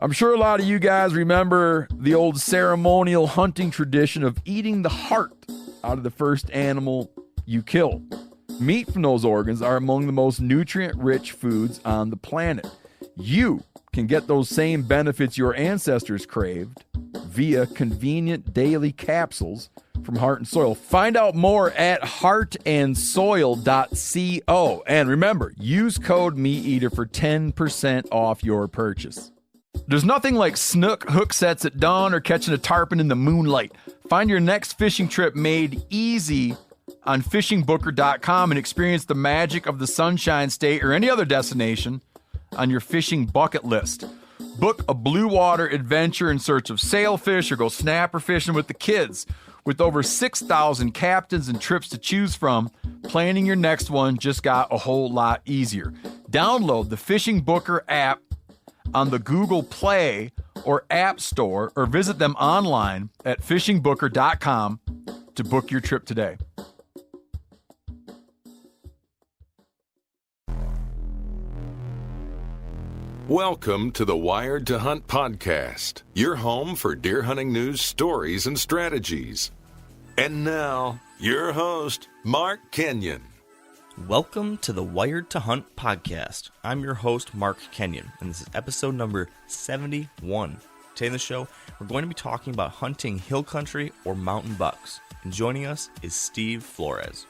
I'm sure a lot of you guys remember the old ceremonial hunting tradition of eating the heart out of the first animal you kill. Meat from those organs are among the most nutrient-rich foods on the planet. You can get those same benefits your ancestors craved via convenient daily capsules from Heart and Soil. Find out more at heartandsoil.co. And remember, use code MeatEater for 10% off your purchase. There's nothing like snook hook sets at dawn or catching a tarpon in the moonlight. Find your next fishing trip made easy on fishingbooker.com and experience the magic of the Sunshine State or any other destination on your fishing bucket list. Book a blue water adventure in search of sailfish or go snapper fishing with the kids. With over 6,000 captains and trips to choose from, planning your next one just got a whole lot easier. Download the Fishing Booker app on the Google Play or App Store or visit them online at fishingbooker.com to book your trip today. Welcome to the Wired to Hunt podcast, your home for deer hunting news, stories, and strategies. And now, your host, Mark Kenyon. Welcome to the Wired to Hunt podcast. I'm your host, Mark Kenyon, and this is episode number 71. Today in the show, we're going to be talking about hunting hill country or mountain bucks. And joining us is Steve Flores.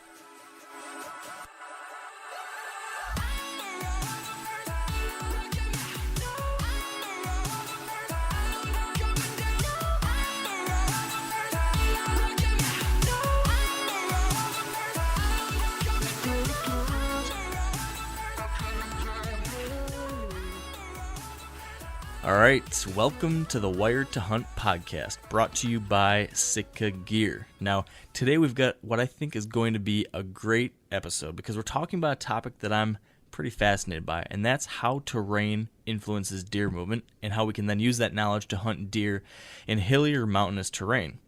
All right, welcome to the Wired to Hunt podcast, brought to you by Sitka Gear. Now, today we've got what I think is going to be a great episode because we're talking about a topic that I'm pretty fascinated by, and that's how terrain influences deer movement and how we can then use that knowledge to hunt deer in hilly or mountainous terrain.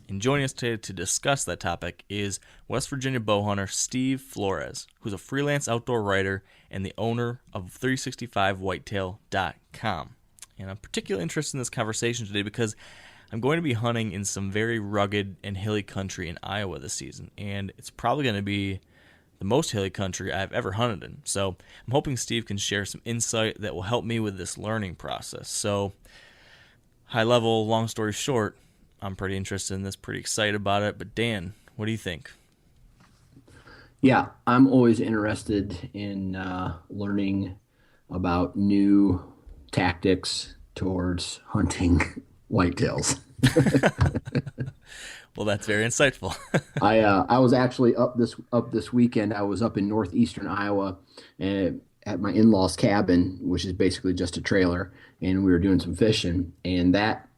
And joining us today to discuss that topic is West Virginia bow hunter Steve Flores, who's a freelance outdoor writer and the owner of 365whitetail.com. And I'm particularly interested in this conversation today because I'm going to be hunting in some very rugged and hilly country in Iowa this season. And it's probably going to be the most hilly country I've ever hunted in. So I'm hoping Steve can share some insight that will help me with this learning process. So high level, long story short, I'm pretty interested in this, pretty excited about it. But Dan, what do you think? Yeah, I'm always interested in learning about new tactics towards hunting whitetails. Well, that's very insightful. I was actually up this weekend. I was up in northeastern Iowa at my in-laws cabin, which is basically just a trailer, and we were doing some fishing. And that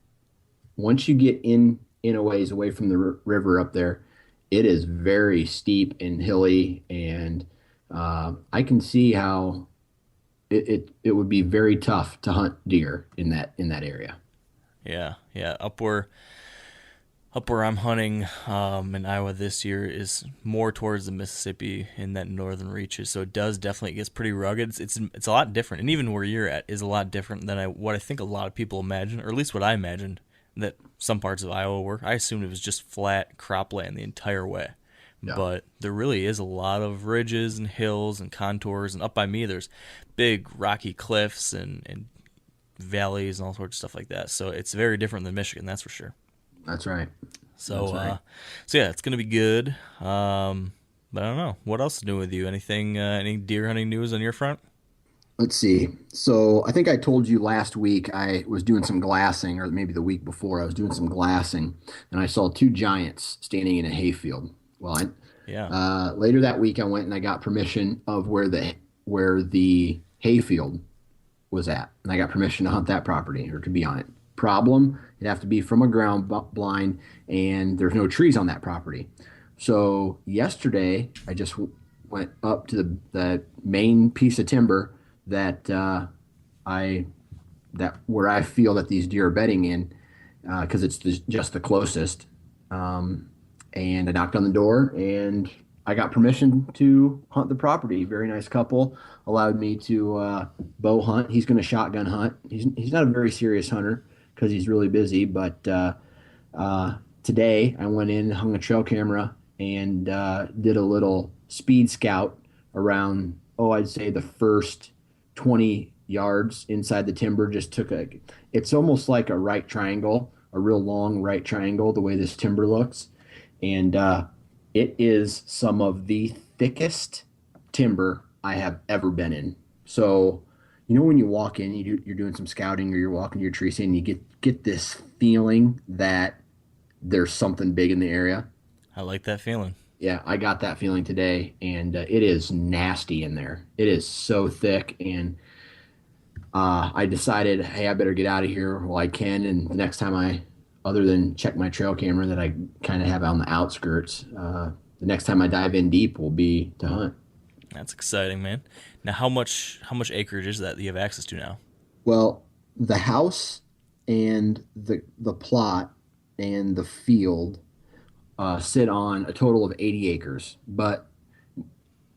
once you get in a ways away from the river up there, it is very steep and hilly, and I can see how it would be very tough to hunt deer in that area. Yeah. Up where I'm hunting in Iowa this year is more towards the Mississippi in that northern reaches. So it gets pretty rugged. It's a lot different, and even where you're at is a lot different than what I think a lot of people imagine, or at least what I imagined that some parts of Iowa were. I assumed it was just flat cropland the entire way. Yeah. But there really is a lot of ridges and hills and contours, and up by me there's big rocky cliffs and valleys and all sorts of stuff like that. So it's very different than Michigan, that's for sure. That's right. So yeah, it's gonna be good. But I don't know. What else is new with you? Anything? Any deer hunting news on your front? Let's see. So I think I told you last week I was doing some glassing, or maybe the week before I was doing some glassing, and I saw two giants standing in a hayfield. Well, later that week I went and I got permission of where the hayfield was at, and I got permission to hunt that property or to be on it. Problem, it'd have to be from a ground blind, and there's no trees on that property. So yesterday I just went up to the main piece of timber that where I feel that these deer are bedding in, because it's just the closest. And I knocked on the door, and I got permission to hunt the property. Very nice couple allowed me to bow hunt. He's going to shotgun hunt. He's not a very serious hunter because he's really busy. But today I went in, hung a trail camera, and did a little speed scout around. Oh, I'd say the first 20 yards inside the timber. Just took a. It's almost like a right triangle, a real long right triangle. The way this timber looks, and it is some of the thickest timber I have ever been in. So, when you walk in, you're doing some scouting or you're walking your tree stand, and you get this feeling that there's something big in the area. I like that feeling. Yeah, I got that feeling today, and it is nasty in there. It is so thick, and I decided, hey, I better get out of here while I can. And the next time other than check my trail camera that I kind of have on the outskirts, the next time I dive in deep will be to hunt. That's exciting, man. Now, how much acreage is that you have access to now? Well, the house and the plot and the field sit on a total of 80 acres, but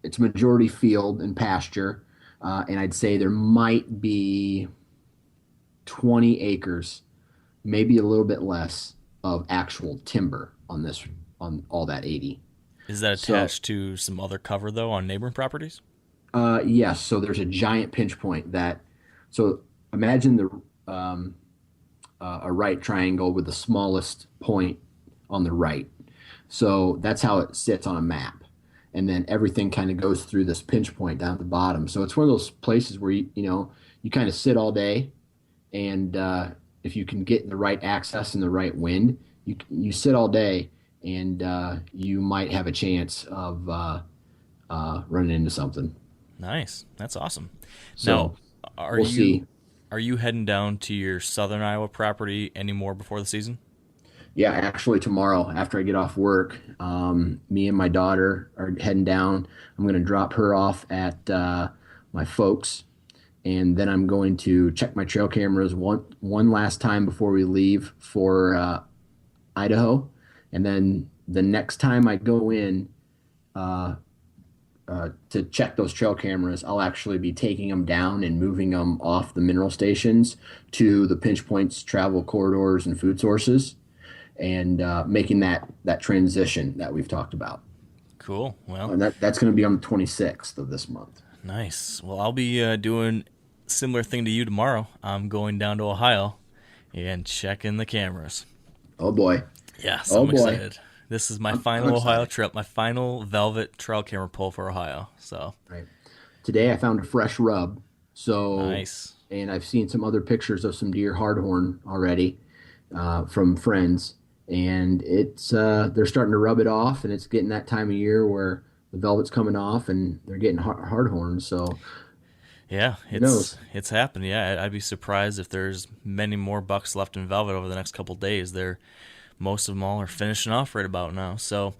it's majority field and pasture, and I'd say there might be 20 acres, maybe a little bit less, of actual timber on all that 80. Is that attached to some other cover, though, on neighboring properties? Yes. So there's a giant pinch point so imagine a right triangle with the smallest point on the right. So that's how it sits on a map. And then everything kind of goes through this pinch point down at the bottom. So it's one of those places where you kind of sit all day, and if you can get the right access and the right wind, you sit all day, and you might have a chance of running into something. Nice. That's awesome. So now, we'll see. Are you heading down to your southern Iowa property any more before the season? Yeah, actually tomorrow after I get off work, me and my daughter are heading down. I'm going to drop her off at my folks, and then I'm going to check my trail cameras one last time before we leave for Idaho. And then the next time I go in to check those trail cameras, I'll actually be taking them down and moving them off the mineral stations to the pinch points, travel corridors, and food sources, and making that transition that we've talked about. Cool. Well, and that's going to be on the 26th of this month. Nice. Well, I'll be doing a similar thing to you tomorrow. I'm going down to Ohio and checking the cameras. Oh, boy. Yeah, so I'm excited. This is my final Ohio trip, my final velvet trail camera pull for Ohio. So right. Today I found a fresh rub. So nice. And I've seen some other pictures of some deer hardhorn already from friends, and it's they're starting to rub it off, and it's getting that time of year where the velvet's coming off and they're getting hardhorn. So yeah, it's happened. Yeah, I'd be surprised if there's many more bucks left in velvet over the next couple of days. Most of them all are finishing off right about now. So,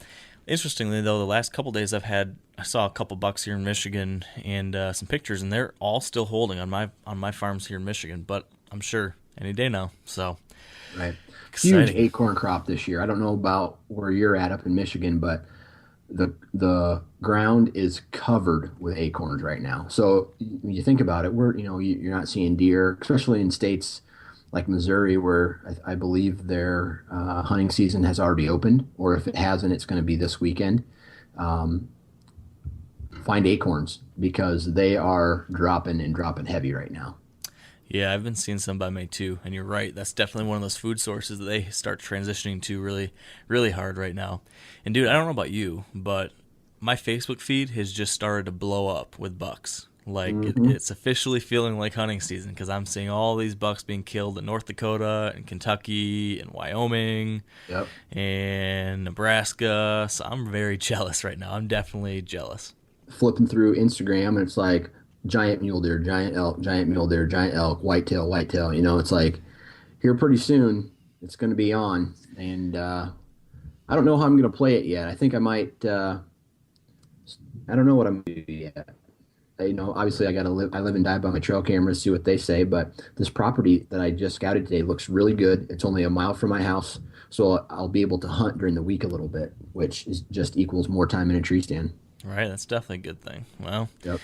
interestingly, though, the last couple of days I saw a couple bucks here in Michigan and some pictures, and they're all still holding on my farms here in Michigan. But I'm sure any day now. So, right, exciting. Huge acorn crop this year. I don't know about where you're at up in Michigan, but the ground is covered with acorns right now. So when you think about it, you're not seeing deer, especially in states like Missouri, where I believe their hunting season has already opened, or if it hasn't, it's going to be this weekend. Find acorns because they are dropping heavy right now. Yeah, I've been seeing some by May too, and you're right. That's definitely one of those food sources that they start transitioning to really, really hard right now. And dude, I don't know about you, but my Facebook feed has just started to blow up with bucks. Like, it's officially feeling like hunting season because I'm seeing all these bucks being killed in North Dakota and Kentucky and Wyoming and Nebraska. So I'm very jealous right now. I'm definitely jealous. Flipping through Instagram, and it's like giant mule deer, giant elk, giant mule deer, giant elk, whitetail. It's like here pretty soon it's going to be on. And I don't know how I'm going to play it yet. I think I might. I don't know what I'm going to do yet. obviously I live and die by my trail cameras, see what they say, but this property that I just scouted today looks really good. It's only a mile from my house, so I'll be able to hunt during the week a little bit, which is just equals more time in a tree stand. Right, that's definitely a good thing. Well, Yep.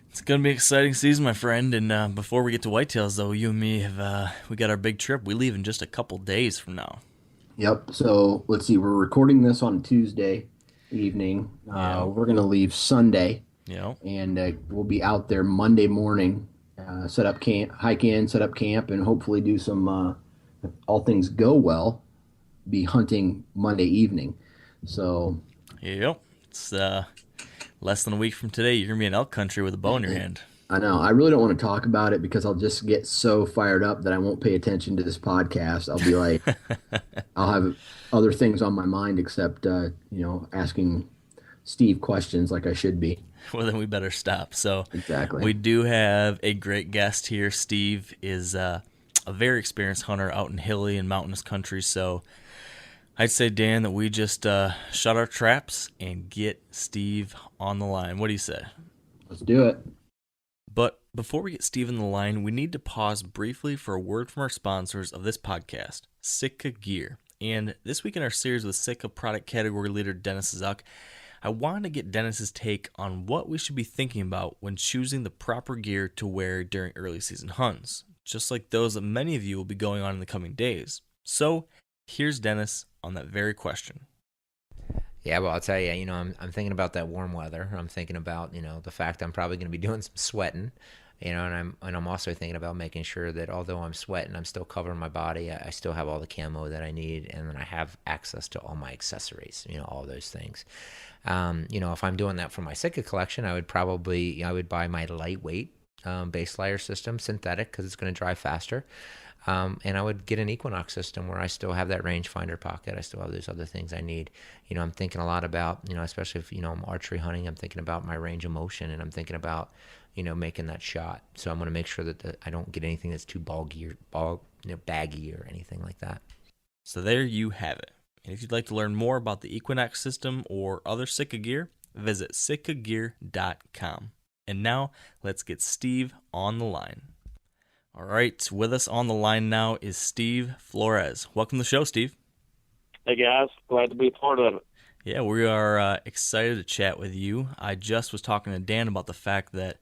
it's going to be an exciting season, my friend. And before we get to whitetails, though, you and me we got our big trip. We leave in just a couple days from now. Yep. So let's see, we're recording this on Tuesday evening. Yeah. We're going to leave Sunday, Yeah. and we'll be out there Monday morning, set up camp, hike in, set up camp, and hopefully do some, if all things go well, be hunting Monday evening. So, Yep. It's less than a week from today. You're going to be in elk country with a bow in your hand. I know I really don't want to talk about it because I'll just get so fired up that I won't pay attention to this podcast. I'll be like, I'll have other things on my mind except, asking Steve questions like I should be. Well, then we better stop. So Exactly. we do have a great guest here. Steve is a very experienced hunter out in hilly and mountainous country. So I'd say, Dan, that we just shut our traps and get Steve on the line. What do you say? Let's do it. But before we get Steve on the line, we need to pause briefly for a word from our sponsors of this podcast, Sitka Gear. And this week in our series with Sitka product category leader Dennis Zuck, I wanted to get Dennis's take on what we should be thinking about when choosing the proper gear to wear during early season hunts, just like those that many of you will be going on in the coming days. So here's Dennis on that very question. Yeah, well, I'll tell you, I'm thinking about that warm weather. I'm thinking about, the fact I'm probably going to be doing some sweating, and I'm also thinking about making sure that although I'm sweating, I'm still covering my body. I still have all the camo that I need, and then I have access to all my accessories, all those things. If I'm doing that for my Sitka collection, I would buy my lightweight base layer system, synthetic, because it's going to dry faster. And I would get an Equinox system where I still have that rangefinder pocket. I still have those other things I need. I'm thinking a lot about, especially if, I'm archery hunting, I'm thinking about my range of motion, and I'm thinking about, making that shot. So I'm going to make sure that I don't get anything that's too baggy or anything like that. So there you have it. And if you'd like to learn more about the Equinox system or other Sitka gear, visit sitkagear.com. And now let's get Steve on the line. All right, with us on the line now is Steve Flores. Welcome to the show, Steve. Hey, guys. Glad to be a part of it. Yeah, we are excited to chat with you. I just was talking to Dan about the fact that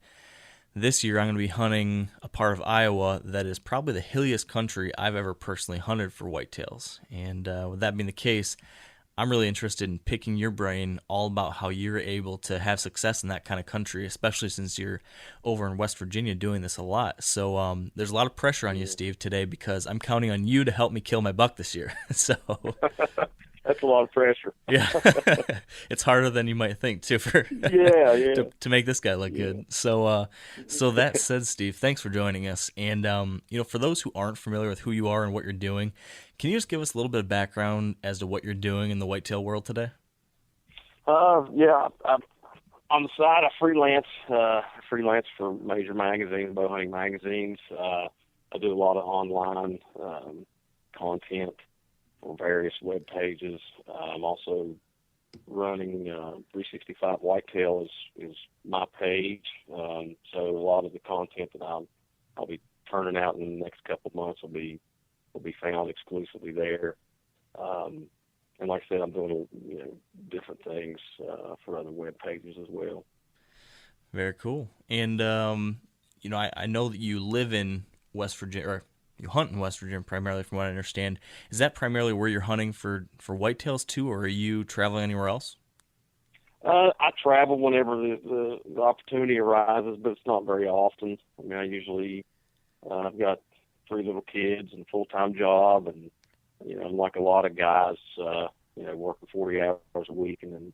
this year I'm going to be hunting a part of Iowa that is probably the hilliest country I've ever personally hunted for whitetails. And with that being the case, I'm really interested in picking your brain all about how you're able to have success in that kind of country, especially since you're over in West Virginia doing this a lot. So there's a lot of pressure on you, Steve, today because I'm counting on you to help me kill my buck this year. So that's a lot of pressure. Yeah, it's harder than you might think too to make this guy look good. So that said, Steve, thanks for joining us. And for those who aren't familiar with who you are and what you're doing, can you just give us a little bit of background as to what you're doing in the whitetail world today? On the side, I freelance for major magazines, bow hunting magazines. I do a lot of online content on various web pages. I'm also running 365 Whitetail is my page. So a lot of the content that I'll be turning out in the next couple of months will be found exclusively there. And like I said, I'm doing different things for other web pages as well. Very cool. And I know that you live in West Virginia, or you hunt in West Virginia primarily, from what I understand. Is that primarily where you're hunting for whitetails too, or are you traveling anywhere else? I travel whenever the opportunity arises, but it's not very often. I mean, I usually I've got 3 little kids and a full-time job, and I'm like a lot of guys, working 40 hours a week and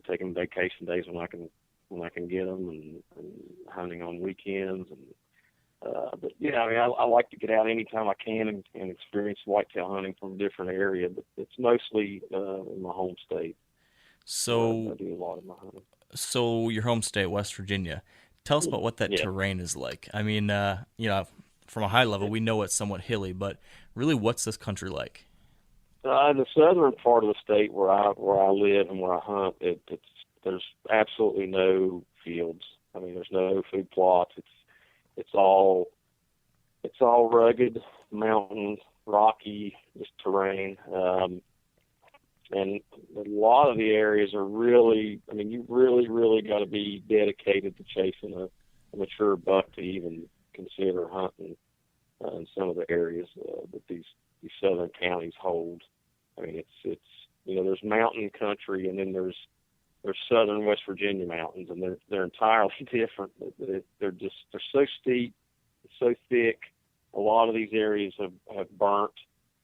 taking vacation days when I can get them, and hunting on weekends. But yeah, I mean, I like to get out anytime I can and experience whitetail hunting from a different area, but it's mostly in my home state. So I do a lot of my hunting. So your home state, West Virginia. Tell us about what that terrain is like. I mean, from a high level, we know it's somewhat hilly, but really, what's this country like? The southern part of the state where I live and where I hunt, there's absolutely no fields. I mean, there's no food plots. It's all rugged, mountain, rocky, just terrain. And a lot of the areas are really, I mean, you really got to be dedicated to chasing a mature buck to even consider hunting in some of the areas that these southern counties hold. I mean, it's there's mountain country, and then there's southern West Virginia mountains, and they're entirely different. They're so steep, so thick. A lot of these areas have burnt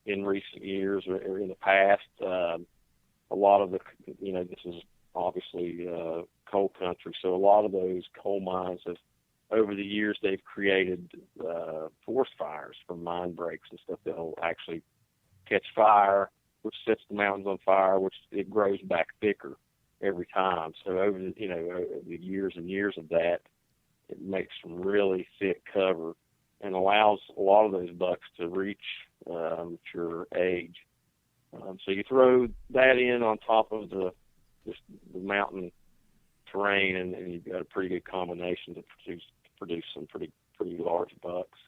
in recent years or in the past. A lot of this is obviously coal country, so a lot of those coal mines have, over the years, they've created forest fires from mine breaks and stuff that'll actually catch fire, which sets the mountains on fire, which it grows back thicker every time. So over the years and years of that, it makes some really thick cover and allows a lot of those bucks to reach mature age. So you throw that in on top of the mountain terrain, and you've got a pretty good combination to produce some pretty large bucks.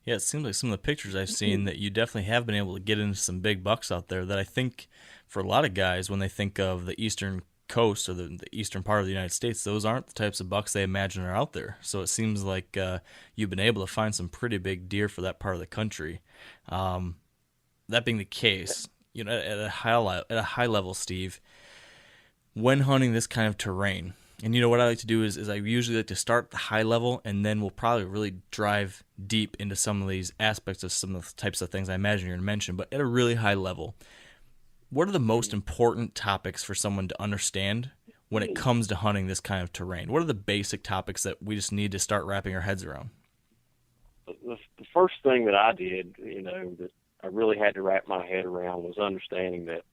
Yeah, it seems like some of the pictures I've seen that you definitely have been able to get into some big bucks out there that I think for a lot of guys, when they think of the eastern coast or the eastern part of the United States, those aren't the types of bucks they imagine are out there. So it seems like you've been able to find some pretty big deer for that part of the country. That being the case, at a high level, Steve, when hunting this kind of terrain, and what I like to do is I usually like to start at the high level, and then we'll probably really drive deep into some of these aspects of some of the types of things I imagine you're going to mention, but at a really high level. What are the most important topics for someone to understand when it comes to hunting this kind of terrain? What are the basic topics that we just need to start wrapping our heads around? The first thing that I did, that I really had to wrap my head around, was understanding that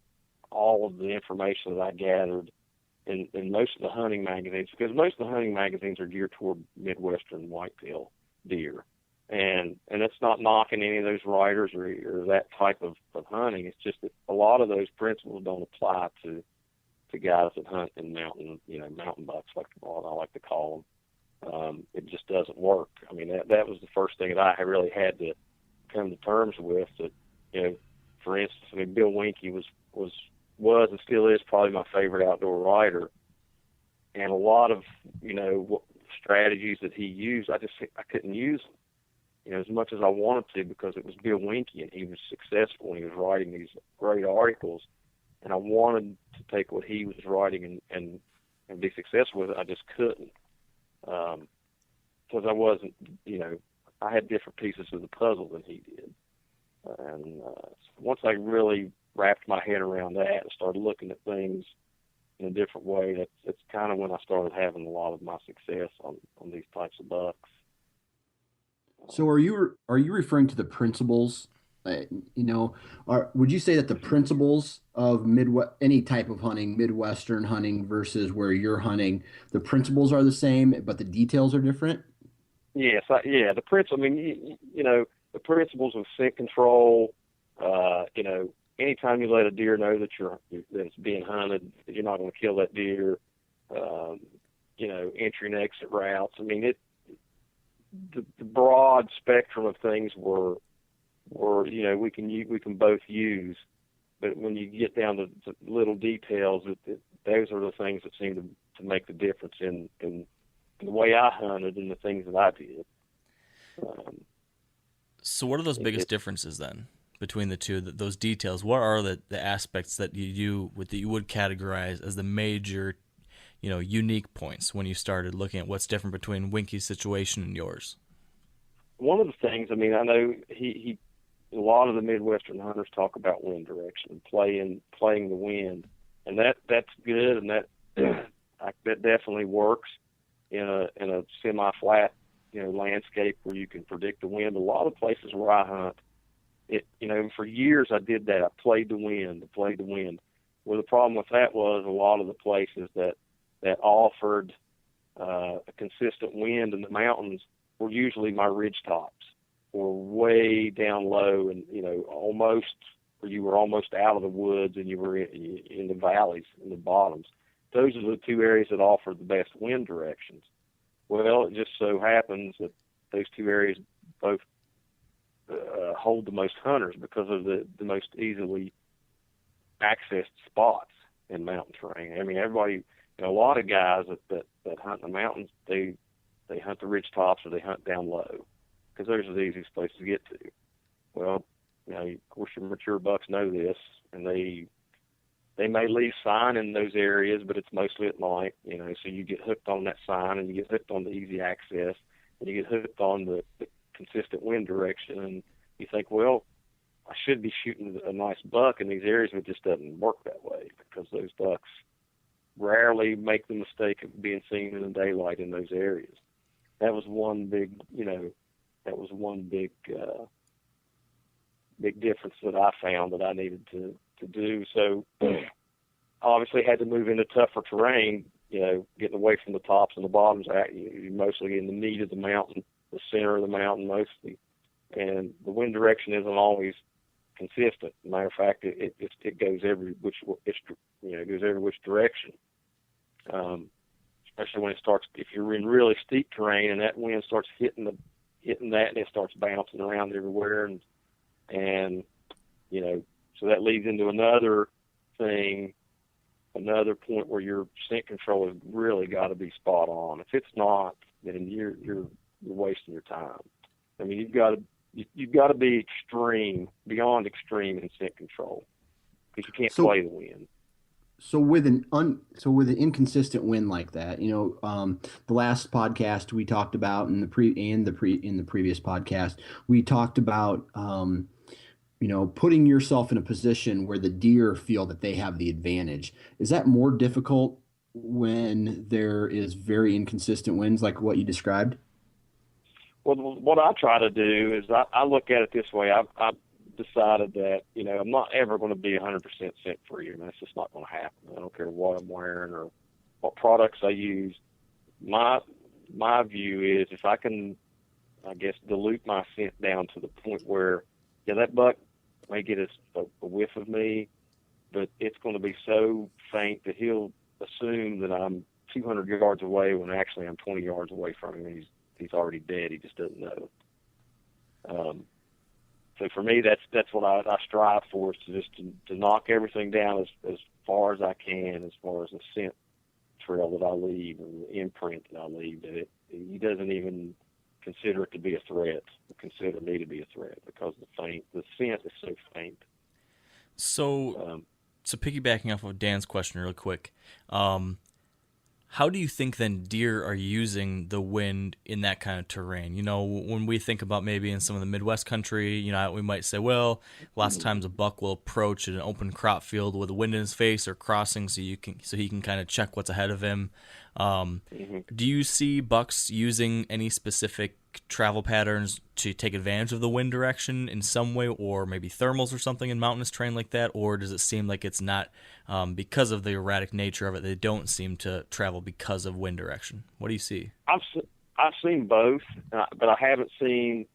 all of the information that I gathered in most of the hunting magazines, because most of the hunting magazines are geared toward Midwestern whitetail deer. And it's not knocking any of those writers or that type of hunting. It's just that a lot of those principles don't apply to guys that hunt in mountain bucks, like what I like to call them. It just doesn't work. I mean, that was the first thing that I really had to come to terms with. That, for instance, I mean, Bill Winke was and still is probably my favorite outdoor writer. And a lot of, strategies that he used, I couldn't use them, as much as I wanted to, because it was Bill Winke and he was successful and he was writing these great articles. And I wanted to take what he was writing and be successful with it. I just couldn't. Because I wasn't, I had different pieces of the puzzle than he did. And once I really wrapped my head around that and started looking at things in a different way, that's kind of when I started having a lot of my success on these types of bucks. So are you referring to the principles? Would you say that the principles of any type of hunting, Midwestern hunting versus where you're hunting, the principles are the same, but the details are different? Yes, the principle. I mean, the principles of scent control. Anytime you let a deer know that it's being hunted, that you're not going to kill that deer. Entry and exit routes. I mean, the broad spectrum of things were we can both use, but when you get down to little details, those are the things that seem to make the difference in the way I hunted and the things that I did. So what are those biggest differences then between the two? Those details. What are the aspects that you would categorize as the major, unique points when you started looking at what's different between Winke's situation and yours? One of the things, I mean, I know he a lot of the Midwestern hunters talk about wind direction and playing the wind, and that's good, and that definitely works in a semi-flat landscape where you can predict the wind. A lot of places where I hunt, for years I did that. I played the wind. Well, the problem with that was a lot of the places that offered a consistent wind in the mountains were usually my ridge tops, or way down low, and almost where you were almost out of the woods and you were in the valleys, in the bottoms. those are the two areas that offer the best wind directions. Well, it just so happens that those two areas both hold the most hunters because of the most easily accessed spots in mountain terrain. I mean, everybody, a lot of guys that hunt in the mountains, they hunt the ridge tops or they hunt down low because those are the easiest places to get to. Well, of course, your mature bucks know this, and they may leave sign in those areas, but it's mostly at night, so you get hooked on that sign and you get hooked on the easy access and you get hooked on the consistent wind direction, and you think, well, I should be shooting a nice buck in these areas, but it just doesn't work that way because those bucks rarely make the mistake of being seen in the daylight in those areas. That was one big, big difference that I found that I needed to do. So I obviously had to move into tougher terrain, getting away from the tops and the bottoms. You're mostly in the meat of the mountain, the center of the mountain mostly. And the wind direction isn't always consistent. Matter of fact, it goes every which direction. Especially when it starts, if you're in really steep terrain and that wind starts hitting that and it starts bouncing around everywhere, and so that leads into another thing, another point where your scent control has really got to be spot on. If it's not, then you're wasting your time. I mean, you've got to be beyond extreme in scent control because you can't play the wind. So with an inconsistent wind like that, the last podcast we talked about in the previous podcast, we talked about putting yourself in a position where the deer feel that they have the advantage. Is that more difficult when there is very inconsistent winds like what you described? Well, what I try to do is I look at it this way. I've decided that, I'm not ever going to be 100% scent free, and that's just not going to happen. I don't care what I'm wearing or what products I use. My view is if I can, I guess, dilute my scent down to the point where, that buck may get a whiff of me, but it's going to be so faint that he'll assume that I'm 200 yards away when actually I'm 20 yards away from him. He's already dead. He just doesn't know. So for me, that's what I strive for, is to knock everything down as far as I can, as far as the scent trail that I leave and the imprint that I leave. That he doesn't even consider it to be a threat, consider me to be a threat because the scent is so faint. So piggybacking off of Dan's question real quick, how do you think then deer are using the wind in that kind of terrain? When we think about maybe in some of the Midwest country, we might say, well, lots of times a buck will approach an open crop field with the wind in his face or crossing so he can kind of check what's ahead of him. Do you see bucks using any specific travel patterns to take advantage of the wind direction in some way, or maybe thermals or something in mountainous terrain like that? Or does it seem like it's not because of the erratic nature of it, they don't seem to travel because of wind direction? What do you see? I've seen both, but I haven't seen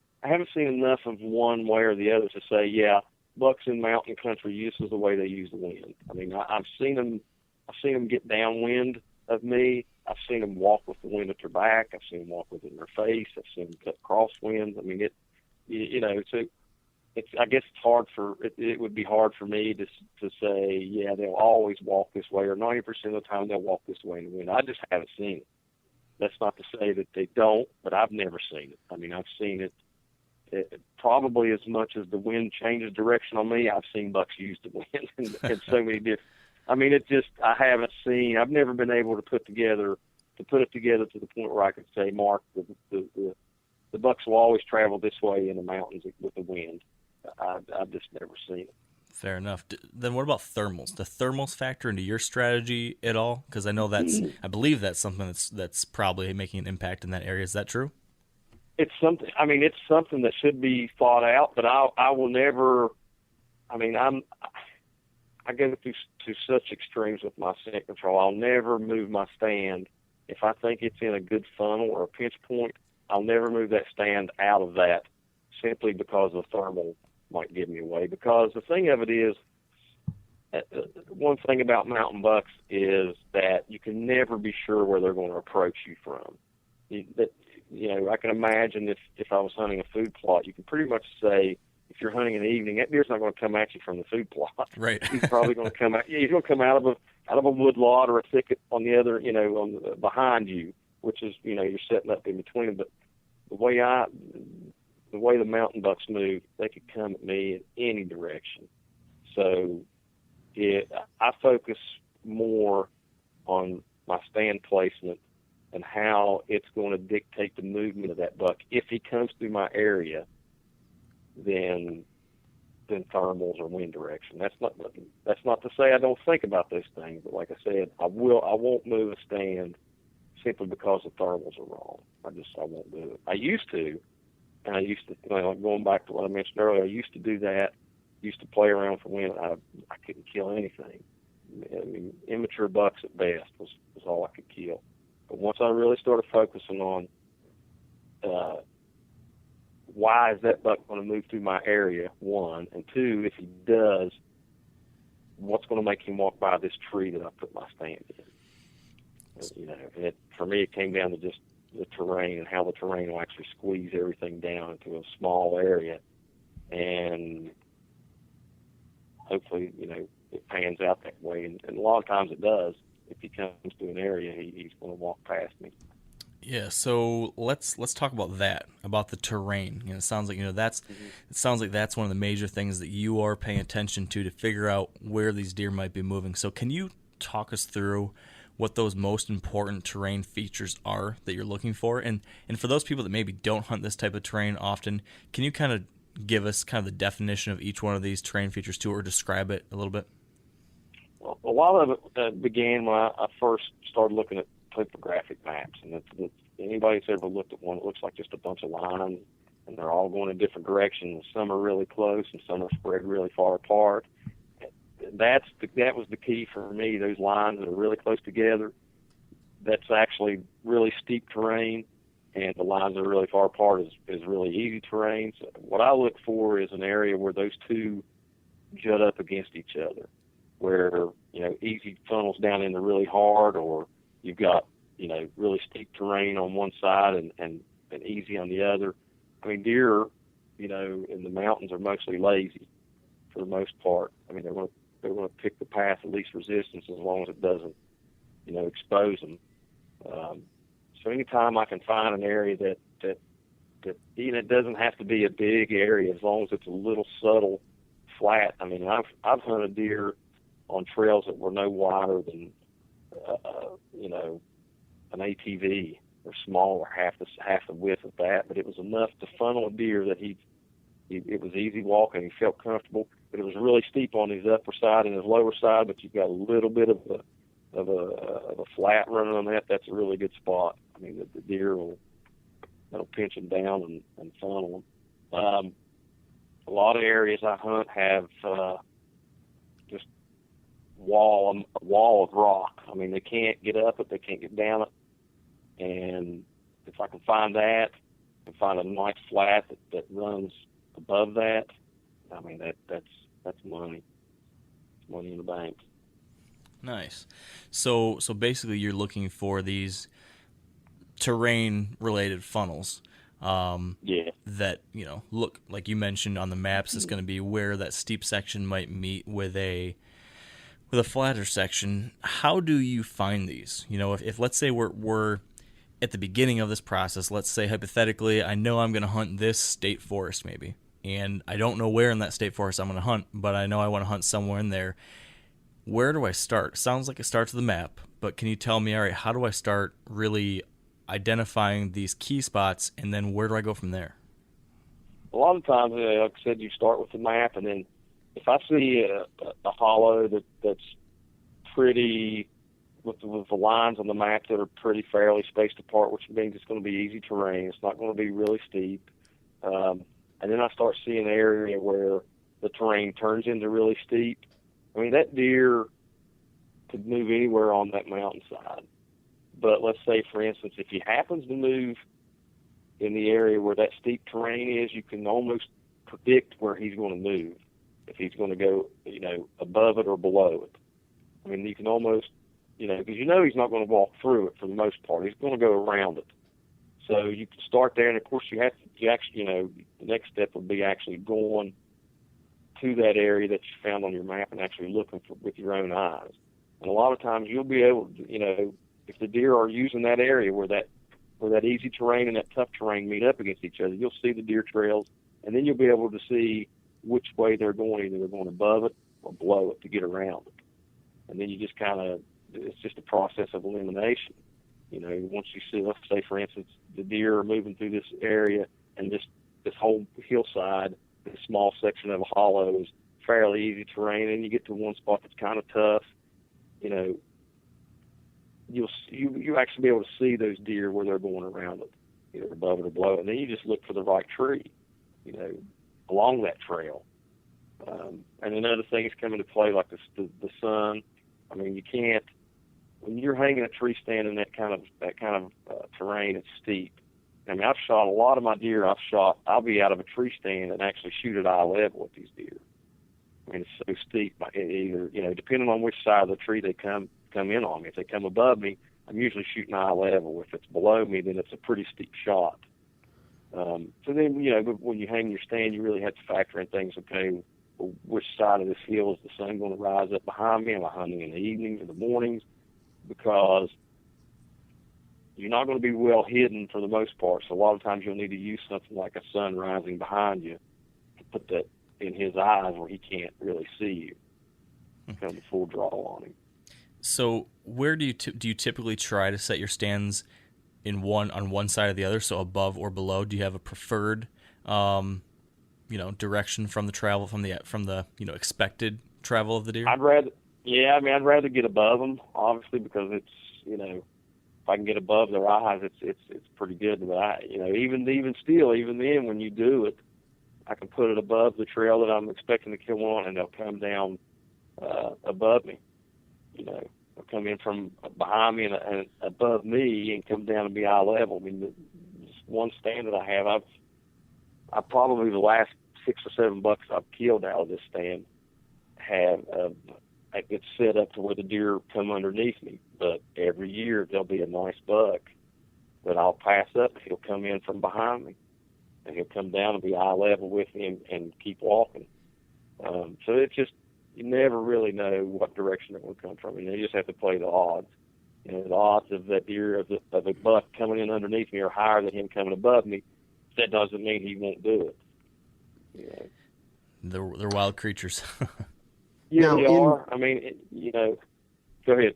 enough of one way or the other to say, bucks in mountain country, this is the way they use the wind. I mean, I've seen them get downwind of me. I've seen them walk with the wind at their back. I've seen them walk with it in their face. I've seen them cut crosswinds. I mean, I guess it would be hard for me to say, they'll always walk this way, or 90% of the time they'll walk this way in the wind. I just haven't seen it. That's not to say that they don't, but I've never seen it. I mean, I've seen it probably as much as the wind changes direction on me. I've seen bucks use the wind in so many different. I mean, I've never been able to put it together to the point where I could say, Mark, the bucks will always travel this way in the mountains with the wind. I've just never seen it. Fair enough. Then what about thermals? Do thermals factor into your strategy at all? Because I know I believe that's something that's probably making an impact in that area. Is that true? It's something. I mean, it's something that should be thought out, but I will never. I mean, I go to such extremes with my scent control. I'll never move my stand. If I think it's in a good funnel or a pinch point, I'll never move that stand out of that simply because the thermal might give me away. Because the thing of it is, one thing about mountain bucks is that you can never be sure where they're going to approach you from. I can imagine if I was hunting a food plot, you can pretty much say, if you're hunting in the evening, that deer's not going to come at you from the food plot. Right. He's probably going to come out. Yeah, he's going to come out of a wood lot or a thicket on the other, behind you, which is, you're setting up in between them. But the way the mountain bucks move, they could come at me in any direction. So I focus more on my stand placement and how it's going to dictate the movement of that buck. If he comes through my area, then thermals or wind direction. That's not to say I don't think about those things, but like I said, I won't move a stand simply because the thermals are wrong. I won't do it. I used to, going back to what I mentioned earlier, I used to do that. Used to play around for wind. I couldn't kill anything. I mean, immature bucks at best was all I could kill. But once I really started focusing on why is that buck going to move through my area, one, and two, if he does, what's going to make him walk by this tree that I put my stand in? And for me, it came down to just the terrain and how the terrain will actually squeeze everything down into a small area, and hopefully, it pans out that way. And a lot of times it does. If he comes to an area, he's going to walk past me. Yeah, so let's talk about that, about the terrain. It sounds like it sounds like that's one of the major things that you are paying attention to figure out where these deer might be moving. So can you talk us through what those most important terrain features are that you're looking for? And for those people that maybe don't hunt this type of terrain often, can you kind of give us kind of the definition of each one of these terrain features too, or describe it a little bit? Well, a lot of it began when I first started looking at topographic maps, and anybody that's ever looked at one, it looks like just a bunch of lines, and they're all going in different directions. Some are really close, and some are spread really far apart. That was the key for me. Those lines that are really close together, that's actually really steep terrain, and the lines that are really far apart is really easy terrain. So what I look for is an area where those two jut up against each other, where easy funnels down into really hard, or you've got really steep terrain on one side and easy on the other. I mean, deer, in the mountains are mostly lazy for the most part. I mean, they're going to pick the path of least resistance as long as it doesn't, expose them. So anytime I can find an area that it doesn't have to be a big area, as long as it's a little subtle flat. I mean, I've hunted deer on trails that were no wider than an ATV or smaller, half the width of that, but it was enough to funnel a deer that it was easy walking. He felt comfortable, but it was really steep on his upper side and his lower side. But you've got a little bit of a flat running on that. That's a really good spot. I mean, the deer that'll pinch them down and funnel them. A lot of areas I hunt have just a wall of rock. I mean, they can't get up it, they can't get down it. And if I can find that, and find a nice flat that runs above that, I mean, that's money. It's money in the bank. Nice. So basically, you're looking for these terrain-related funnels. That look like you mentioned on the maps. It's going to be where that steep section might meet with a flatter section. How do you find these? If let's say we're at the beginning of this process, let's say hypothetically, I know I'm going to hunt this state forest maybe, and I don't know where in that state forest I'm going to hunt, but I know I want to hunt somewhere in there. Where do I start? Sounds like it starts with the map, but can you tell me, all right, how do I start really identifying these key spots, and then where do I go from there? A lot of times, like I said, you start with the map, and then if I see a hollow that's pretty, with the lines on the map that are pretty fairly spaced apart, which means it's going to be easy terrain, it's not going to be really steep, and then I start seeing an area where the terrain turns into really steep. I mean, that deer could move anywhere on that mountainside. But let's say, for instance, if he happens to move in the area where that steep terrain is, you can almost predict where he's going to move. if he's going to go, above it or below it. I mean, you can almost, because he's not going to walk through it for the most part. He's going to go around it. So you can start there, and of course you actually, the next step would be actually going to that area that you found on your map and actually looking with your own eyes. And a lot of times you'll be able to, if the deer are using that area where that easy terrain and that tough terrain meet up against each other, you'll see the deer trails, and then you'll be able to see which way they're going. Either they're going above it or below it to get around it. And then you just it's just a process of elimination. Once you see, let's say, for instance, the deer are moving through this area, and this whole hillside, this small section of a hollow is fairly easy terrain, and you get to one spot that's kind of tough, you'll actually be able to see those deer where they're going around it, either above it or below it. And then you just look for the right tree, along that trail. And then other things come into play, like the sun. I mean, you can't, when you're hanging a tree stand in that kind of terrain, it's steep. I mean, I've shot a lot of my deer. I'll be out of a tree stand and actually shoot at eye level with these deer. I mean, it's so steep. Either, depending on which side of the tree they come in on me. If they come above me, I'm usually shooting eye level. If it's below me, then it's a pretty steep shot. So then, when you hang your stand, you really have to factor in things. Okay, well, which side of this hill is the sun going to rise up behind me? Am I hunting in the evenings or the mornings? Because you're not going to be well hidden for the most part. So a lot of times you'll need to use something like a sun rising behind you to put that in his eyes where he can't really see you. Kind of full draw on him. So where do you typically try to set your stands on one side or the other, so above or below? Do you have a preferred direction from the travel, from the expected travel of the deer? I'd rather get above them, obviously, because it's, if I can get above their eyes, it's pretty good. But even then, when you do it, I can put it above the trail that I'm expecting to kill on, and they'll come down above me. They'll come in from behind me and above me and come down and be eye level. I mean, this one stand that I have, I've probably the last 6 or 7 bucks I've killed out of this stand have it's set up to where the deer come underneath me. But every year there'll be a nice buck that I'll pass up. He'll come in from behind me, and he'll come down and be eye level with me and keep walking. So it's just, you never really know what direction they're going to come from, and you just have to play the odds. The odds of that deer, of a buck coming in underneath me are higher than him coming above me. That doesn't mean he won't do it. They're wild creatures. Yeah, they are. I mean, go ahead.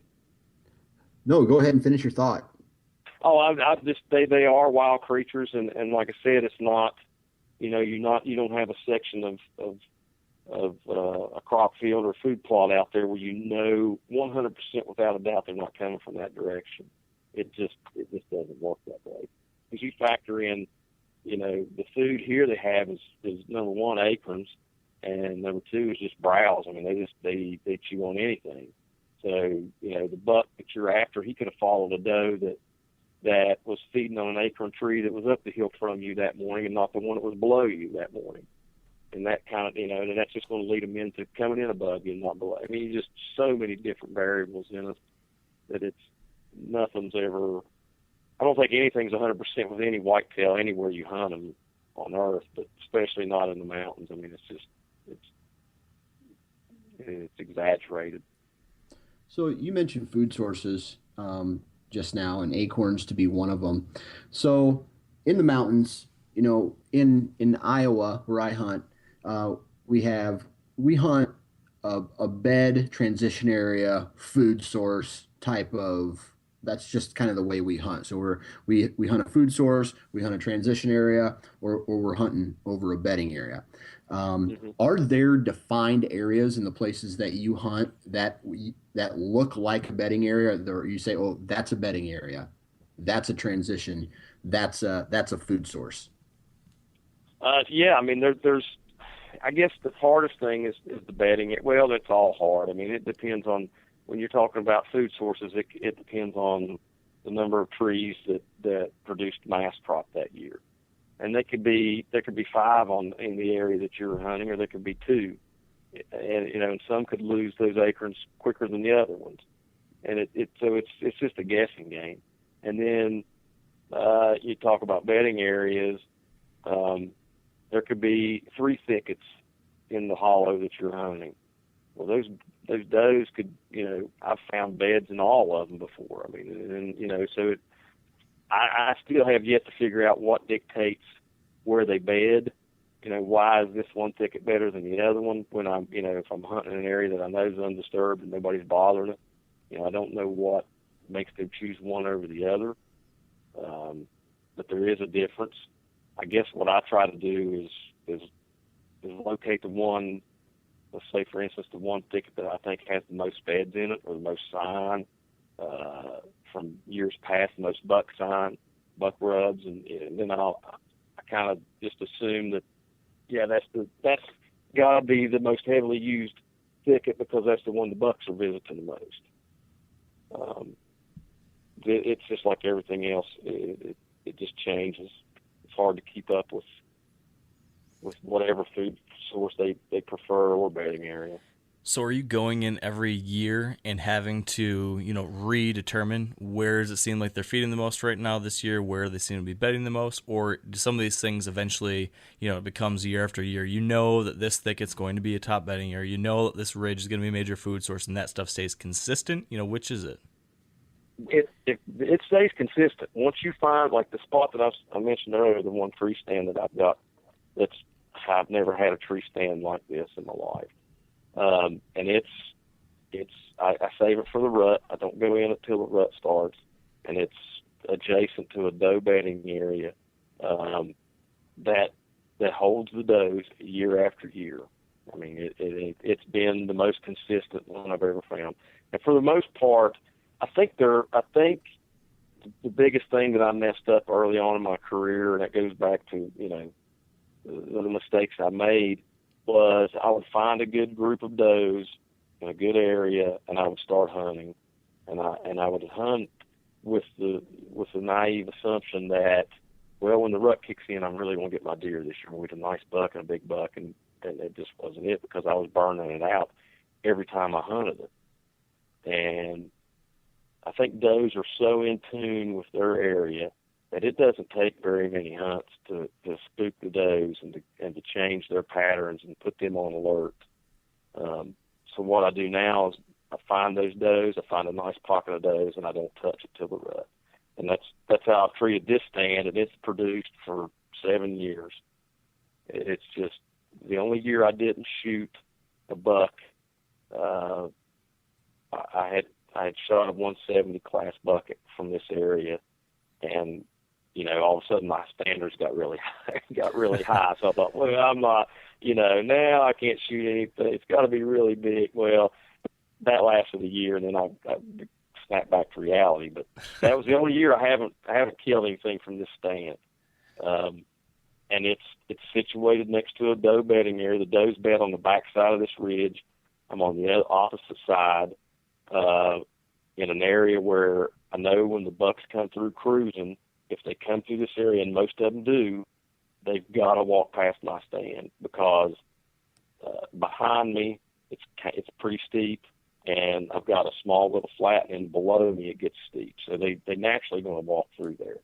No, go ahead and finish your thought. Oh, they are wild creatures, and like I said, it's not, you don't have a section of a crop field or food plot out there where 100% without a doubt they're not coming from that direction. It just doesn't work that way. Because you factor in, the food here they have is number one, acorns, and number two is just browse. I mean, they chew on anything. So, the buck that you're after, he could have followed a doe that was feeding on an acorn tree that was up the hill from you that morning and not the one that was below you that morning. And that kind of, and that's just going to lead them into coming in above you and not below. I mean, just so many different variables in it that nothing's ever, I don't think anything's 100% with any whitetail anywhere you hunt them on earth, but especially not in the mountains. I mean, it's exaggerated. So you mentioned food sources just now, and acorns to be one of them. So in the mountains, in Iowa where I hunt, we hunt a bed, transition area, food source type of. That's just kind of the way we hunt. So we hunt a food source, we hunt a transition area, or we're hunting over a bedding area. Are there defined areas in the places that you hunt that look like a bedding area? Or you say, oh, that's a bedding area, that's a transition, that's a food source. Yeah, I mean, there's. I guess the hardest thing is the bedding. Well, that's all hard. I mean, it depends on. When you're talking about food sources, it depends on the number of trees that produced mass crop that year, and there could be 5 in the area that you're hunting, or there could be 2. and and some could lose those acorns quicker than the other ones, and it's just a guessing game. And then you talk about bedding areas. There could be 3 thickets in the hollow that you're hunting. Well, those does could, I've found beds in all of them before. I mean, and so I still have yet to figure out what dictates where they bed. Why is this one thicket better than the other one when I'm, if I'm hunting in an area that I know is undisturbed and nobody's bothering it. I don't know what makes them choose one over the other. But there is a difference. I guess what I try to do is locate the one, let's say, for instance, the one thicket that I think has the most beds in it or the most sign from years past, the most buck sign, buck rubs, and then I kind of just assume that, that's got to be the most heavily used thicket because that's the one the bucks are visiting the most. It's just like everything else. It just changes. It's hard to keep up with whatever food source they prefer or bedding area. So are you going in every year and having to, redetermine where does it seem like they're feeding the most right now this year, where they seem to be bedding the most, or do some of these things eventually, it becomes year after year, that this thicket's going to be a top bedding area, that this ridge is going to be a major food source, and that stuff stays consistent? Which is it? It stays consistent. Once you find, like the spot that I mentioned earlier, the one tree stand that I've got, I've never had a tree stand like this in my life. And I save it for the rut. I don't go in until the rut starts, and it's adjacent to a doe bedding area that holds the does year after year. I mean, it's been the most consistent one I've ever found. And for the most part, I think the biggest thing that I messed up early on in my career, and it goes back to the mistakes I made, was I would find a good group of does in a good area, and I would start hunting, and I would hunt with the naive assumption that, well, when the rut kicks in, I'm really going to get my deer this year. I'm going to get a nice buck and a big buck, and it just wasn't it because I was burning it out every time I hunted it. And I think does are so in tune with their area that it doesn't take very many hunts to spook the does and to change their patterns and put them on alert. So what I do now is I find those does, I find a nice pocket of does, and I don't touch it till the rut. And that's how I've treated this stand, and it's produced for 7 years. It's just the only year I didn't shoot a buck. I had shot a 170 class bucket from this area, and all of a sudden my standards got really high. So I thought, well, I'm not, now I can't shoot anything. It's got to be really big. Well, that lasted a year, and then I snapped back to reality. But that was the only year I haven't killed anything from this stand. And it's situated next to a doe bedding area. The does bed on the back side of this ridge. I'm on the opposite side, in an area where I know when the bucks come through cruising, if they come through this area, and most of them do, they've got to walk past my stand because behind me it's pretty steep, and I've got a small little flat, and below me it gets steep. So they naturally going to walk through there.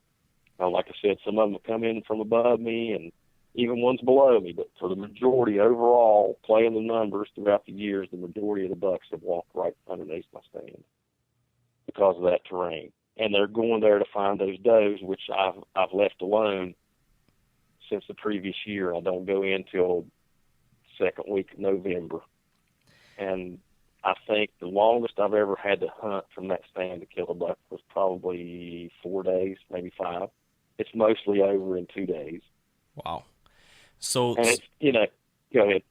Now, like I said, some of them will come in from above me, and even ones below me. But for the majority, overall, playing the numbers throughout the years, the majority of the bucks have walked right underneath my stand because of that terrain. And they're going there to find those does, which I've left alone since the previous year. I don't go in till second week of November. And I think the longest I've ever had to hunt from that stand to kill a buck was probably 4 days, maybe 5. It's mostly over in 2 days. Wow. So, and it's, go ahead.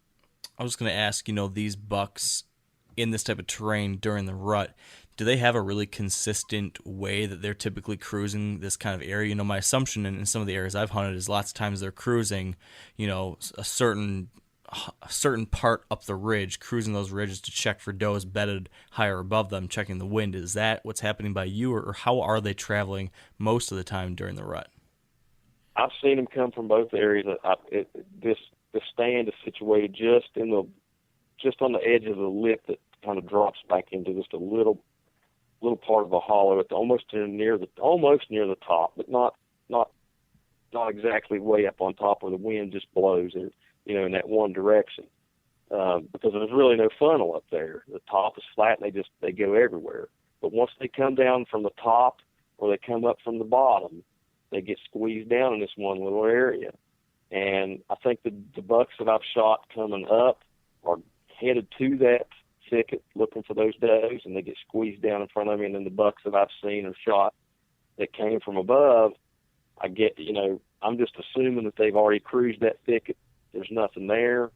I was going to ask, these bucks in this type of terrain during the rut, do they have a really consistent way that they're typically cruising this kind of area? My assumption in some of the areas I've hunted is lots of times they're cruising, a certain part up the ridge, cruising those ridges to check for does bedded higher above them, checking the wind. Is that what's happening by you, or how are they traveling most of the time during the rut? I've seen them come from both areas. The stand is situated just on the edge of the lip that kind of drops back into just a little part of a hollow at almost near the top, but not exactly way up on top where the wind just blows in, in that one direction. Because there's really no funnel up there. The top is flat and they go everywhere. But once they come down from the top or they come up from the bottom, they get squeezed down in this one little area. And I think the bucks that I've shot coming up are headed to that thicket looking for those does, and they get squeezed down in front of me. And then the bucks that I've seen or shot that came from above, I get, I'm just assuming that they've already cruised that thicket. There's nothing there,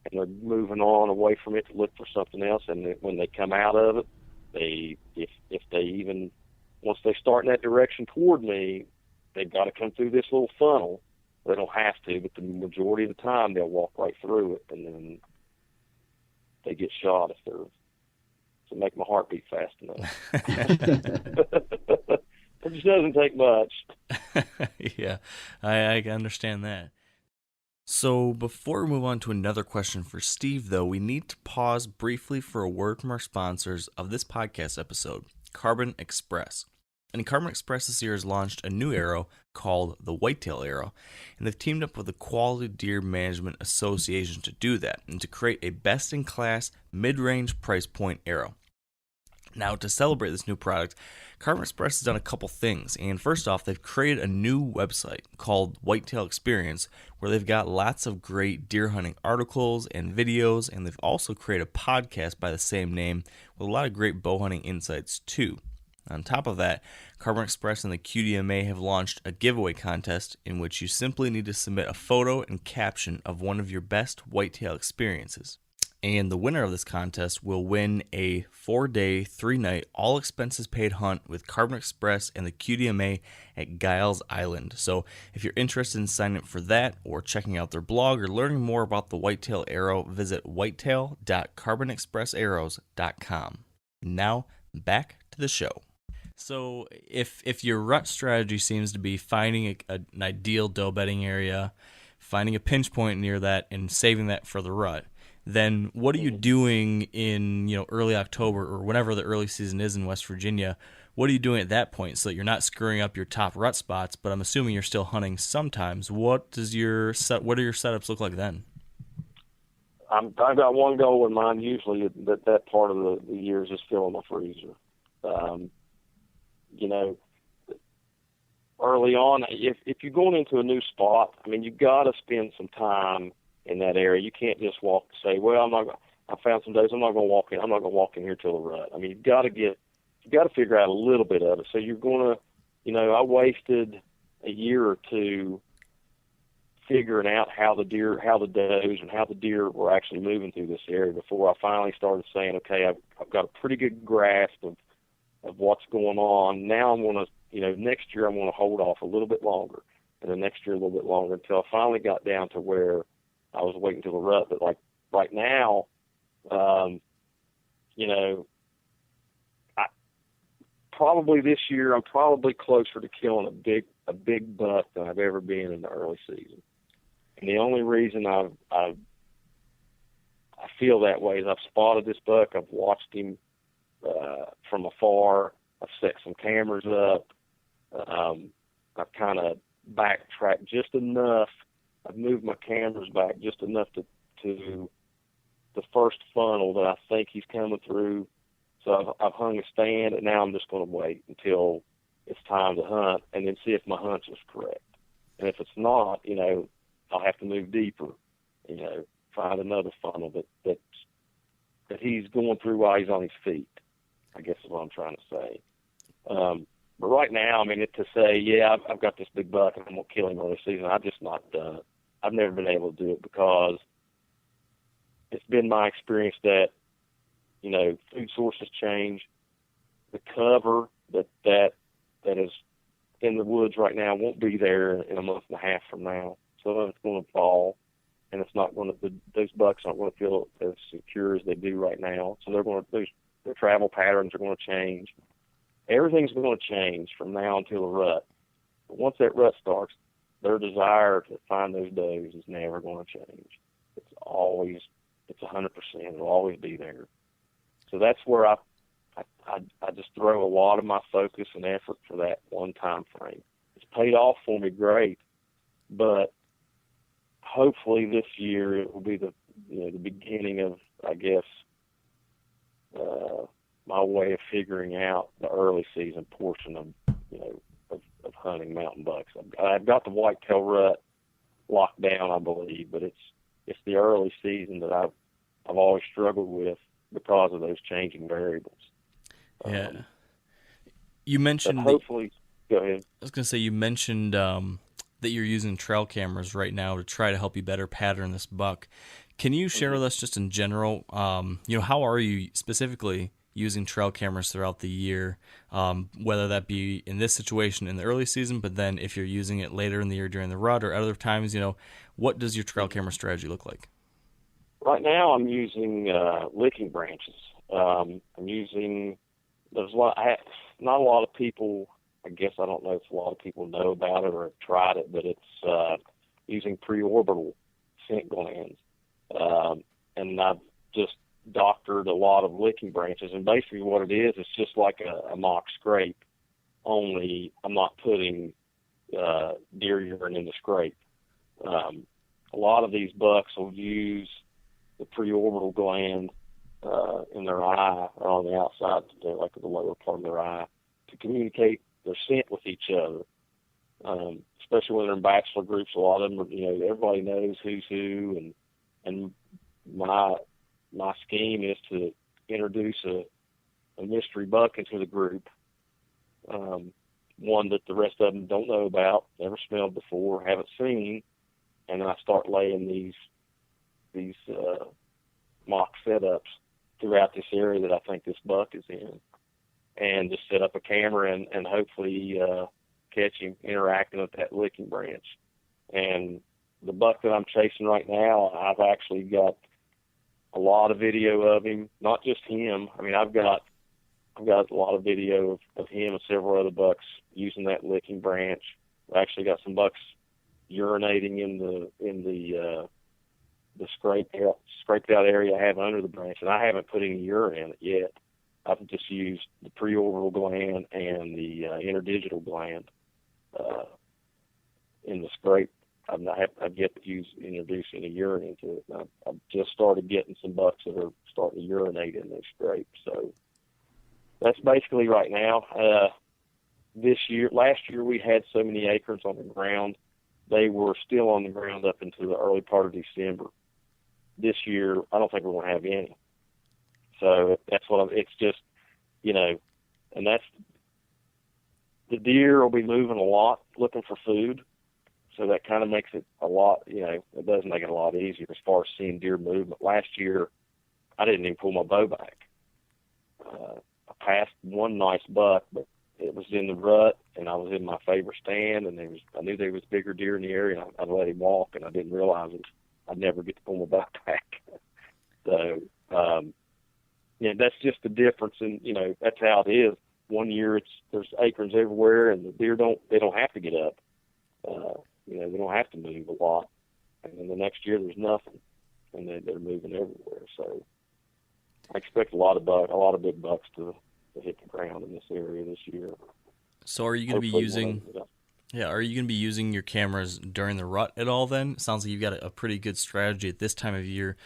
and they're moving on away from it to look for something else. And when they come out of it, if they even, once they start in that direction toward me, they've got to come through this little funnel. They don't have to, but the majority of the time they'll walk right through it, and then they get shot if they're to make my heart beat fast enough. It just doesn't take much. Yeah, I understand that. So before we move on to another question for Steve, though, we need to pause briefly for a word from our sponsors of this podcast episode, Carbon Express. And Carbon Express this year has launched a new arrow called the whitetail arrow, and they've teamed up with the Quality Deer Management Association to do that and to create a best-in-class mid-range price point arrow. Now, to celebrate this new product, Carbon Express has done a couple things, and first off, they've created a new website called Whitetail Experience, where they've got lots of great deer hunting articles and videos, and they've also created a podcast by the same name with a lot of great bow hunting insights too. On top of that, Carbon Express and the QDMA have launched a giveaway contest in which you simply need to submit a photo and caption of one of your best whitetail experiences. And the winner of this contest will win a 4-day, 3-night, all-expenses-paid hunt with Carbon Express and the QDMA at Giles Island. So if you're interested in signing up for that or checking out their blog or learning more about the whitetail arrow, visit whitetail.carbonexpressarrows.com. Now, back to the show. So if your rut strategy seems to be finding an ideal doe bedding area, finding a pinch point near that, and saving that for the rut, then what are you doing in early October or whenever the early season is in West Virginia? What are you doing at that point so that you're not screwing up your top rut spots? But I'm assuming you're still hunting sometimes. What do your setups look like then? I've got one goal in mind. Usually that part of the year is just filling my freezer. Early on, if you're going into a new spot, you got to spend some time in that area. You can't just say, well, I found some days, I'm not going to walk in here till the rut. You've got to figure out a little bit of it. So you're going to, I wasted a year or two figuring out how the does and how the deer were actually moving through this area before I finally started saying, okay, I've got a pretty good grasp of what's going on. Now I'm going to, next year I'm going to hold off a little bit longer, and then next year a little bit longer until I finally got down to where I was waiting till the rut. But like right now, probably this year I'm probably closer to killing a big buck than I've ever been in the early season. And the only reason I feel that way is I've spotted this buck, I've watched him from afar, I've set some cameras up, I've kind of backtracked just enough. I've moved my cameras back just enough to the first funnel that I think he's coming through. So I've hung a stand, and now I'm just going to wait until it's time to hunt and then see if my hunch is correct. And if it's not, I'll have to move deeper, find another funnel that he's going through while he's on his feet, I guess is what I'm trying to say. But right now, to say, yeah, I've got this big buck and I'm going to kill him early season, I've just not done it. I've never been able to do it because it's been my experience that, food sources change. The cover that is in the woods right now won't be there in a month and a half from now. So it's going to fall, and it's not going to. Those bucks aren't going to feel as secure as they do right now. So their travel patterns are going to change. Everything's going to change from now until the rut. But once that rut starts, their desire to find those does is never going to change. It's 100%. It'll always always be there. So that's where I just throw a lot of my focus and effort for that one time frame. It's paid off for me great, but hopefully this year it will be the beginning of, I guess, my way of figuring out the early season portion of hunting mountain bucks. I've got the whitetail rut locked down, I believe, but it's the early season that I've always struggled with because of those changing variables. Yeah. You mentioned hopefully, go ahead. I was going to say, you mentioned that you're using trail cameras right now to try to help you better pattern this buck. Can you share with us just in general, how are you specifically using trail cameras throughout the year, whether that be in this situation in the early season, but then if you're using it later in the year during the rut or other times, what does your trail camera strategy look like? Right now I'm using licking branches. There's not a lot of people, I guess, I don't know if a lot of people know about it or have tried it, but it's using preorbital scent glands. And I've just doctored a lot of licking branches, and basically what it is, it's just like a mock scrape, only I'm not putting deer urine in the scrape. A lot of these bucks will use the preorbital gland in their eye or on the outside, like the lower part of their eye, to communicate their scent with each other. Especially when they're in bachelor groups, a lot of them, everybody knows who's who, and my scheme is to introduce a mystery buck into the group, one that the rest of them don't know about, never smelled before, haven't seen, and then I start laying these mock setups throughout this area that I think this buck is in, and just set up a camera and hopefully catch him interacting with that licking branch. And the buck that I'm chasing right now, I've actually got a lot of video of him, not just him. I mean, I've got a lot of video of him and several other bucks using that licking branch. I've actually got some bucks urinating in the scraped out area I have under the branch, and I haven't put any urine in it yet. I've just used the preorbital gland and the interdigital gland in the scrape. I've yet to introduce any urine into it. I've just started getting some bucks that are starting to urinate in their scrape. So that's basically right now. Last year we had so many acorns on the ground. They were still on the ground up into the early part of December. This year, I don't think we're going to have any. So that's it's just, and that's, the deer will be moving a lot looking for food. So that kind of makes it a lot, it does make it a lot easier as far as seeing deer movement. Last year, I didn't even pull my bow back. I passed one nice buck, but it was in the rut, and I was in my favorite stand, and I knew there was bigger deer in the area, and I'd let him walk, and I didn't realize I'd never get to pull my bow back. So, that's just the difference, and that's how it is. One year there's acorns everywhere, and the deer don't have to get up. They don't have to move a lot, and then the next year there's nothing, and they're moving everywhere. So I expect a lot of big bucks to hit the ground in this area this year. So are you going to be using? Yeah, are you going to be using your cameras during the rut at all? Then it sounds like you've got a pretty good strategy at this time of year.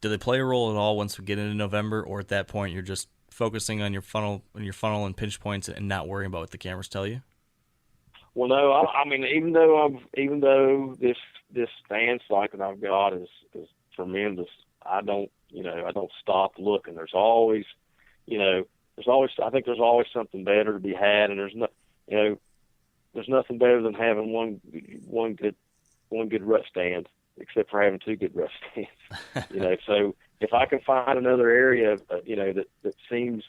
Do they play a role at all once we get into November, or at that point you're just focusing on your funnel and pinch points and not worrying about what the cameras tell you? Well, no, I mean, even though this stand sight that I've got is tremendous, I don't stop looking. There's always I think there's always something better to be had, and there's nothing better than having one good rut stand, except for having two good rut stands. So if I can find another area, that seems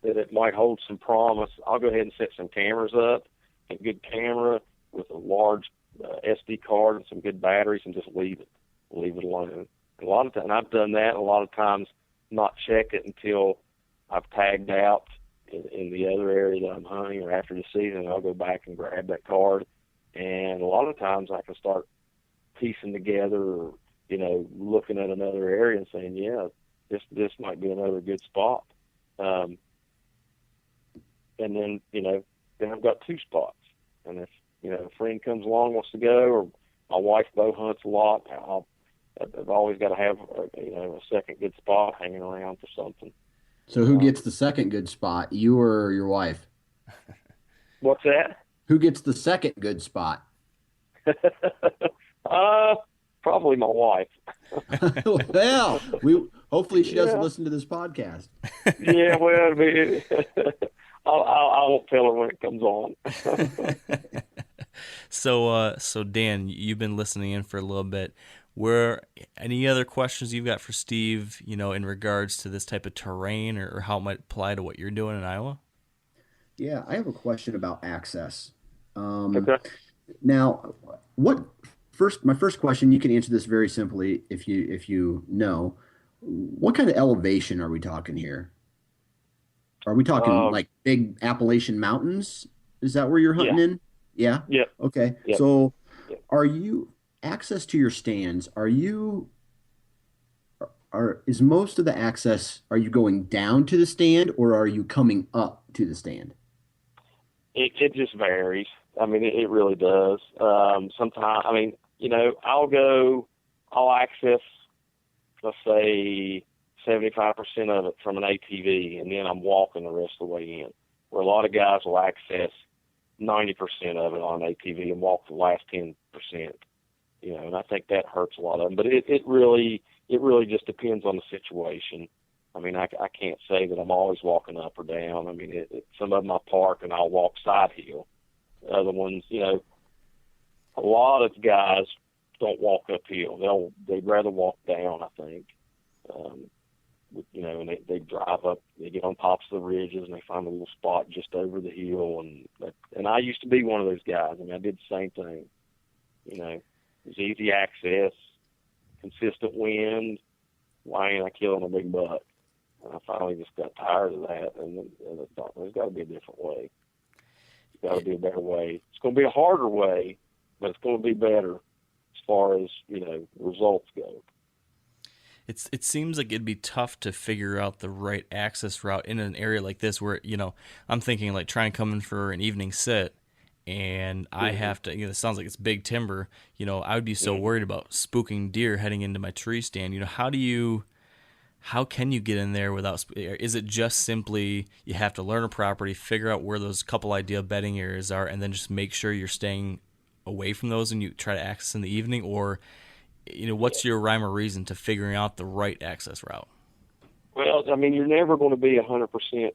that it might hold some promise, I'll go ahead and set some cameras up. A good camera with a large SD card and some good batteries, and just leave it alone. A lot of times, and I've done that. A lot of times, not check it until I've tagged out in the other area that I'm hunting, or after the season. I'll go back and grab that card, and a lot of times I can start piecing together, or looking at another area and saying, yeah, this this might be another good spot. And then, then I've got 2 spots. And if, a friend comes along, wants to go, or my wife bow hunts a lot, I've always got to have, a second good spot hanging around for something. So who gets the second good spot, you or your wife? What's that? Who gets the second good spot? Probably my wife. Well, hopefully she doesn't listen to this podcast. Yeah, well, I mean, I won't tell her when it comes on. So Dan, you've been listening in for a little bit. Any other questions you've got for Steve, in regards to this type of terrain or how it might apply to what you're doing in Iowa? Yeah, I have a question about access. Okay. Now, my first question, you can answer this very simply if you know. What kind of elevation are we talking here? Are we talking like big Appalachian mountains? Is that where you're hunting in? Yeah? Yeah. Okay. Yep. So are you access to your stands, is most of the access, are you going down to the stand or are you coming up to the stand? It just varies. I mean, it really does. Sometimes, I'll access, let's say 75% of it from an ATV, and then I'm walking the rest of the way in. Where a lot of guys will access 90% of it on an ATV and walk the last 10%. And I think that hurts a lot of them. But it really just depends on the situation. I mean, I can't say that I'm always walking up or down. I mean, some of them I park and I'll walk side hill. The other ones, a lot of guys don't walk uphill. They'd rather walk down, I think. And they drive up, they get on tops of the ridges and they find a little spot just over the hill. And I used to be one of those guys. I mean, I did the same thing. It was easy access, consistent wind. Why ain't I killing a big buck? And I finally just got tired of that, and I thought, there's got to be a different way. There's got to be a better way. It's going to be a harder way, but it's going to be better as far as, results go. It seems like it'd be tough to figure out the right access route in an area like this where, I'm thinking like trying to come in for an evening sit, and I have to, it sounds like it's big timber, I would be so worried about spooking deer heading into my tree stand. How can you get in there without, is it just simply you have to learn a property, figure out where those couple ideal bedding areas are, and then just make sure you're staying away from those and you try to access in the evening? Or, what's your rhyme or reason to figuring out the right access route? Well, I mean, you're never going to be 100%,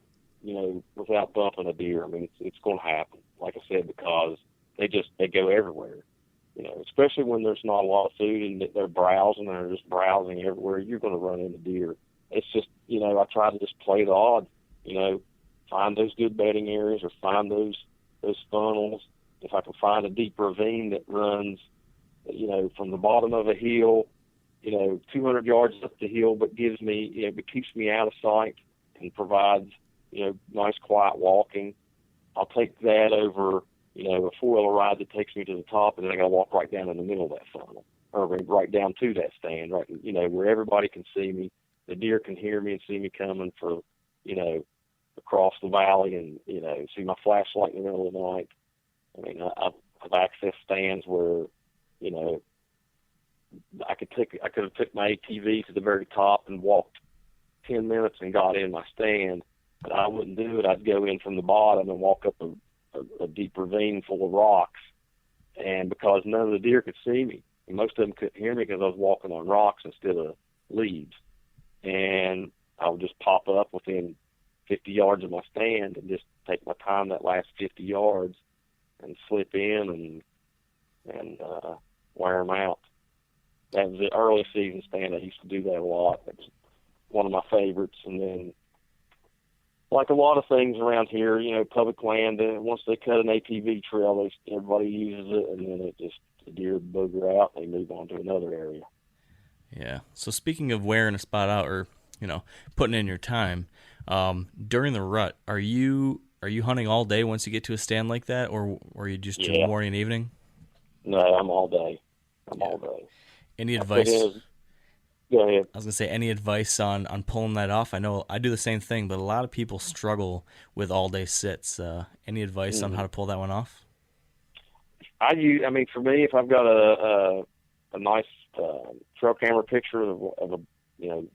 without bumping a deer. I mean, it's going to happen, like I said, because they go everywhere. Especially when there's not a lot of food and they're browsing and they're just browsing everywhere, you're going to run into deer. It's just, I try to just play the odds, find those good bedding areas or find those funnels. If I can find a deep ravine that runs, from the bottom of a hill, 200 yards up the hill, but gives me, but keeps me out of sight and provides, nice quiet walking, I'll take that over, a four-wheeler ride that takes me to the top, and then I got to walk right down in the middle of that funnel, or right down to that stand, right, where everybody can see me. The deer can hear me and see me coming for, across the valley, and see my flashlight in the middle of the night. I mean, I've accessed stands where, I could have took my ATV to the very top and walked 10 minutes and got in my stand, but I wouldn't do it. I'd go in from the bottom and walk up a deep ravine full of rocks, and because none of the deer could see me, and most of them couldn't hear me because I was walking on rocks instead of leaves, and I would just pop up within 50 yards of my stand and just take my time that last 50 yards and slip in and wear them out. That was the early season stand. I used to do that a lot. That was one of my favorites. And then, like a lot of things around here, public land, once they cut an ATV trail, everybody uses it, and then the deer booger out, and they move on to another area. Yeah. So speaking of wearing a spot out, or putting in your time, during the rut, are you hunting all day once you get to a stand like that, or are you just morning and evening? No, I'm all day. All day. Any advice? Go ahead. I was gonna say, any advice on pulling that off? I know I do the same thing, but a lot of people struggle with all day sits. Any advice on how to pull that one off? I mean, for me, if I've got a nice trail camera picture of a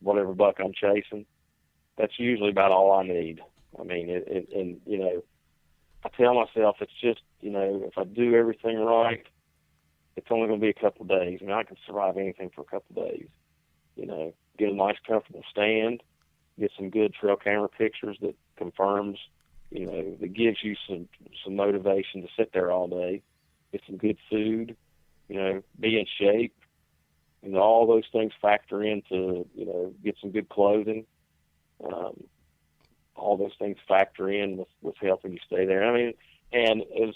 whatever buck I'm chasing, that's usually about all I need. I mean, and I tell myself it's just if I do everything right, it's only going to be a couple of days. I mean, I can survive anything for a couple of days. Get a nice, comfortable stand, get some good trail camera pictures that confirms, that gives you some motivation to sit there all day. Get some good food, be in shape. All those things factor into, get some good clothing. All those things factor in with helping you stay there. I mean, and as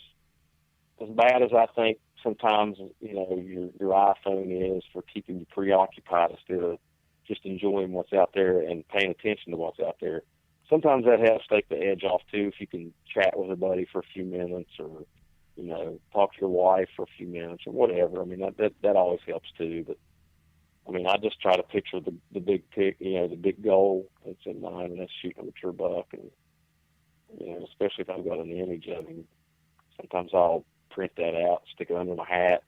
bad as I think sometimes, your iPhone is for keeping you preoccupied instead of just enjoying what's out there and paying attention to what's out there, sometimes that helps take the edge off too. If you can chat with a buddy for a few minutes, or talk to your wife for a few minutes, or whatever. I mean, that always helps too. But I mean, I just try to picture the big the big goal that's in mind, and that's shooting a mature buck. And especially if I've got an image of him, sometimes I'll print that out, stick it under my hat.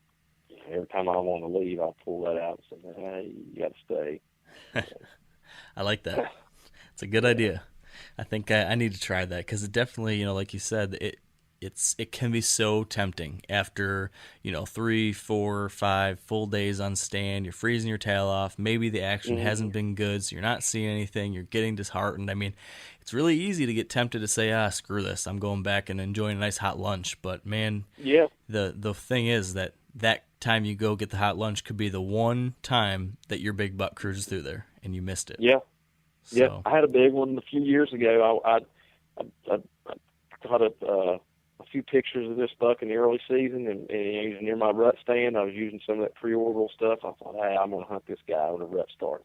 Every time I want to leave, I'll pull that out and say, "Hey, you got to stay." I like that. It's a good idea. I think I need to try that, because it definitely, like you said, it can be so tempting after 3, 4, 5 full days on stand. You're freezing your tail off. Maybe the action hasn't been good, so you're not seeing anything. You're getting disheartened. I mean, it's really easy to get tempted to say, screw this, I'm going back and enjoying a nice hot lunch. But man, the thing is that time you go get the hot lunch could be the one time that your big buck cruises through there and you missed it. So. I had a big one a few years ago. I caught a few pictures of this buck in the early season, and he was near my rut stand. I was using some of that pre-orbital stuff. I thought, hey, I'm going to hunt this guy when the rut starts.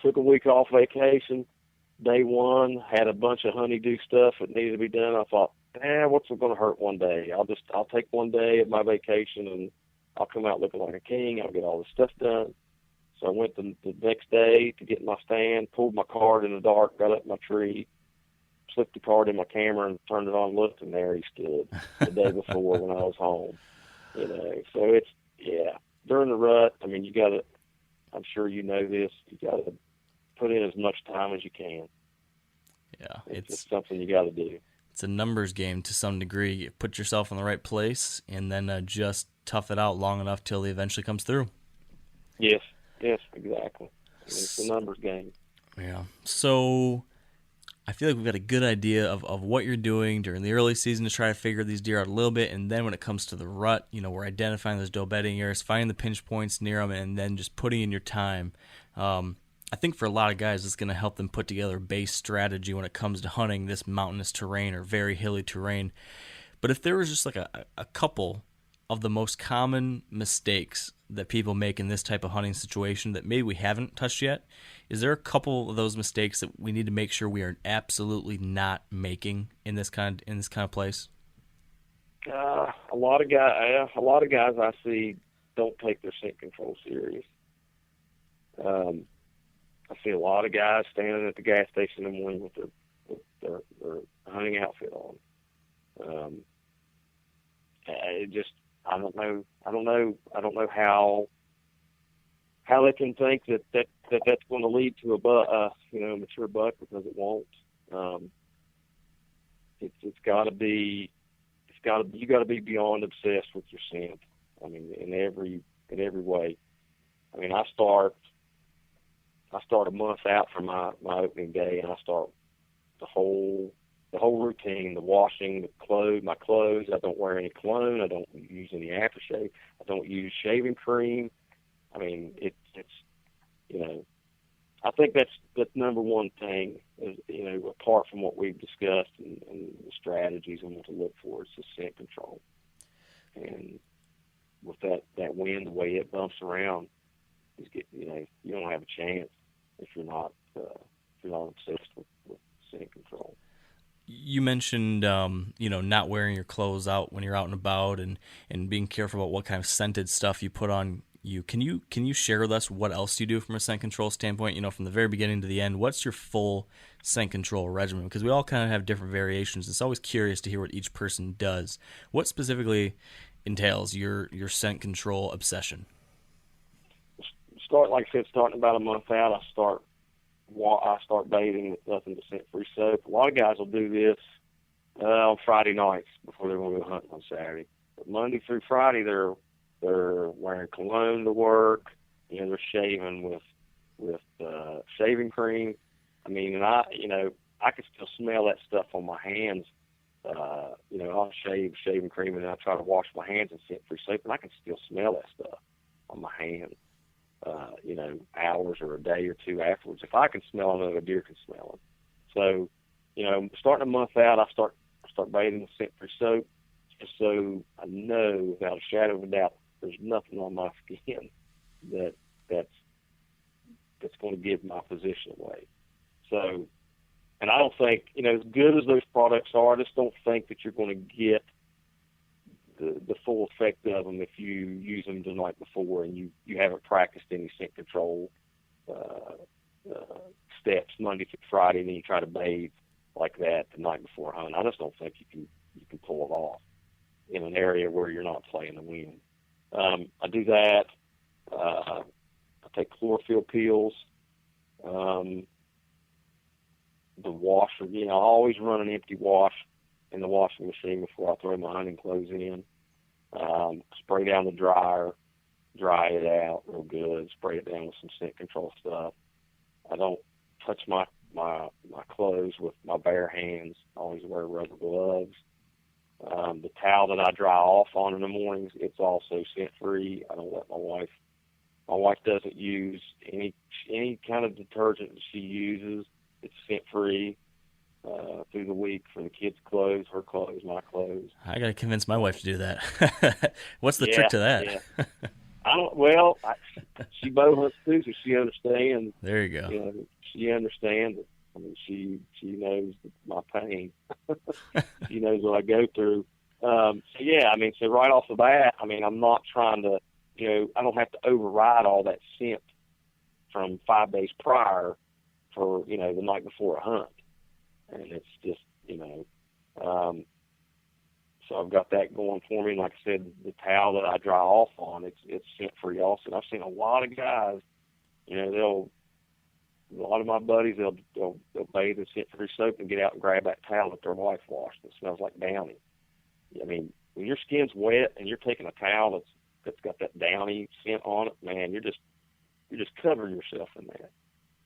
Took a week off vacation. Day one, had a bunch of honeydew stuff that needed to be done. I thought, what's going to hurt one day? I'll take one day of my vacation, and I'll come out looking like a king. I'll get all this stuff done. So I went the next day to get in my stand, pulled my card in the dark, got up in my tree, slipped the card in my camera and turned it on, looked, and there he stood the day before when I was home. So it's, during the rut, I mean, you got to, I'm sure you know this, you got to put in as much time as you can. Yeah. It's just something you got to do. It's a numbers game to some degree. You put yourself in the right place and then just tough it out long enough till he eventually comes through. Yes, exactly. I mean, it's a numbers game. Yeah. So I feel like we've got a good idea of what you're doing during the early season to try to figure these deer out a little bit, and then when it comes to the rut, we're identifying those doe bedding areas, finding the pinch points near them, and then just putting in your time. I think for a lot of guys, it's going to help them put together a base strategy when it comes to hunting this mountainous terrain or very hilly terrain. But if there was just like a couple of the most common mistakes that people make in this type of hunting situation that maybe we haven't touched yet, is there a couple of those mistakes that we need to make sure we are absolutely not making in this kind of place? A lot of guys I see don't take their scent control serious. I see a lot of guys standing at the gas station in the morning with their hunting outfit on. I don't know how they can think that's going to lead to a mature buck, because it won't. You got to be beyond obsessed with your scent. I mean, in every way. I mean, I start a month out from my opening day, and I start the whole routine, the washing, my clothes. I don't wear any cologne. I don't use any aftershave. I don't use shaving cream. I mean, it's I think that's number one thing, is, apart from what we've discussed and the strategies and what to look for, is the scent control. And with that wind, the way it bumps around, you don't have a chance if you're not obsessed with scent control. You mentioned, not wearing your clothes out when you're out and about, and being careful about what kind of scented stuff you put on you. Can you share with us what else you do from a scent control standpoint? From the very beginning to the end, what's your full scent control regimen? Because we all kind of have different variations. It's always curious to hear what each person does. What specifically entails your scent control obsession? Like I said, starting about a month out, I start bathing with nothing but scent-free soap. A lot of guys will do this on Friday nights before they're going to go hunting on Saturday. But Monday through Friday, they're wearing cologne to work. They're shaving with shaving cream. I mean, and I can still smell that stuff on my hands. I'll shave shaving cream and then I try to wash my hands in scent-free soap, and I can still smell that stuff on my hands. Hours or a day or two afterwards. If I can smell it, a deer can smell it. So, starting a month out, I start bathing with scent-free soap, just so I know without a shadow of a doubt there's nothing on my skin that's going to give my position away. So, and I don't think, as good as those products are, I just don't think that you're going to get the full effect of them if you use them the night before and you haven't practiced any scent control steps Monday through Friday, and then you try to bathe like that the night before hunt. I just don't think you can pull it off in an area where you're not playing the wind. I do that. I take chlorophyll pills. The washer, I always run an empty wash in the washing machine before I throw my hunting clothes in. Spray down the dryer, dry it out real good, spray it down with some scent control stuff. I don't touch my clothes with my bare hands. I always wear rubber gloves. The towel that I dry off on in the mornings, it's also scent-free. I don't let my wife doesn't use any kind of detergent that she uses. It's scent-free. Through the week for the kids' clothes, her clothes, my clothes. I got to convince my wife to do that. What's the trick to that? Yeah. She bow hunts too, so she understands. There you go. She understands it. I mean, she knows my pain. She knows what I go through. So right off the bat, I'm not trying to, I don't have to override all that scent from 5 days prior for, the night before a hunt. And it's just, so I've got that going for me. And like I said, the towel that I dry off on, it's scent-free also. And I've seen a lot of guys, a lot of my buddies, they'll bathe in scent-free soap and get out and grab that towel that their wife washed. It smells like downy. I mean, when your skin's wet and you're taking a towel that's got that downy scent on it, man, you're just covering yourself in that.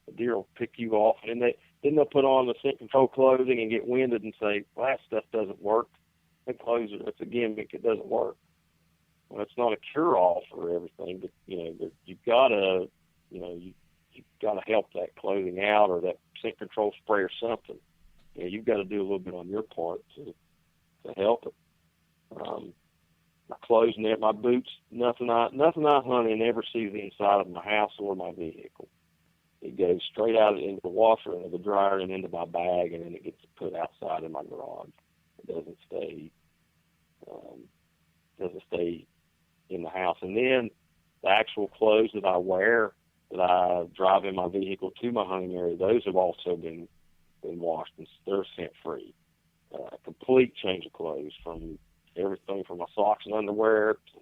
The deer will pick you off, and then they'll put on the scent control clothing and get winded and say, well, that stuff doesn't work. That clothes, it's a gimmick, it doesn't work. Well, it's not a cure-all for everything, but, you've got to, you've got to help that clothing out or that scent control spray or something. You've got to do a little bit on your part to help it. My clothes and my boots, nothing I hunt in ever sees the inside of my house or my vehicle. It goes straight out into the washer, into the dryer, and into my bag, and then it gets put outside in my garage. It doesn't stay in the house. And then the actual clothes that I wear, that I drive in my vehicle to my hunting area, those have also been washed, and they're scent-free. Complete change of clothes, from everything from my socks and underwear to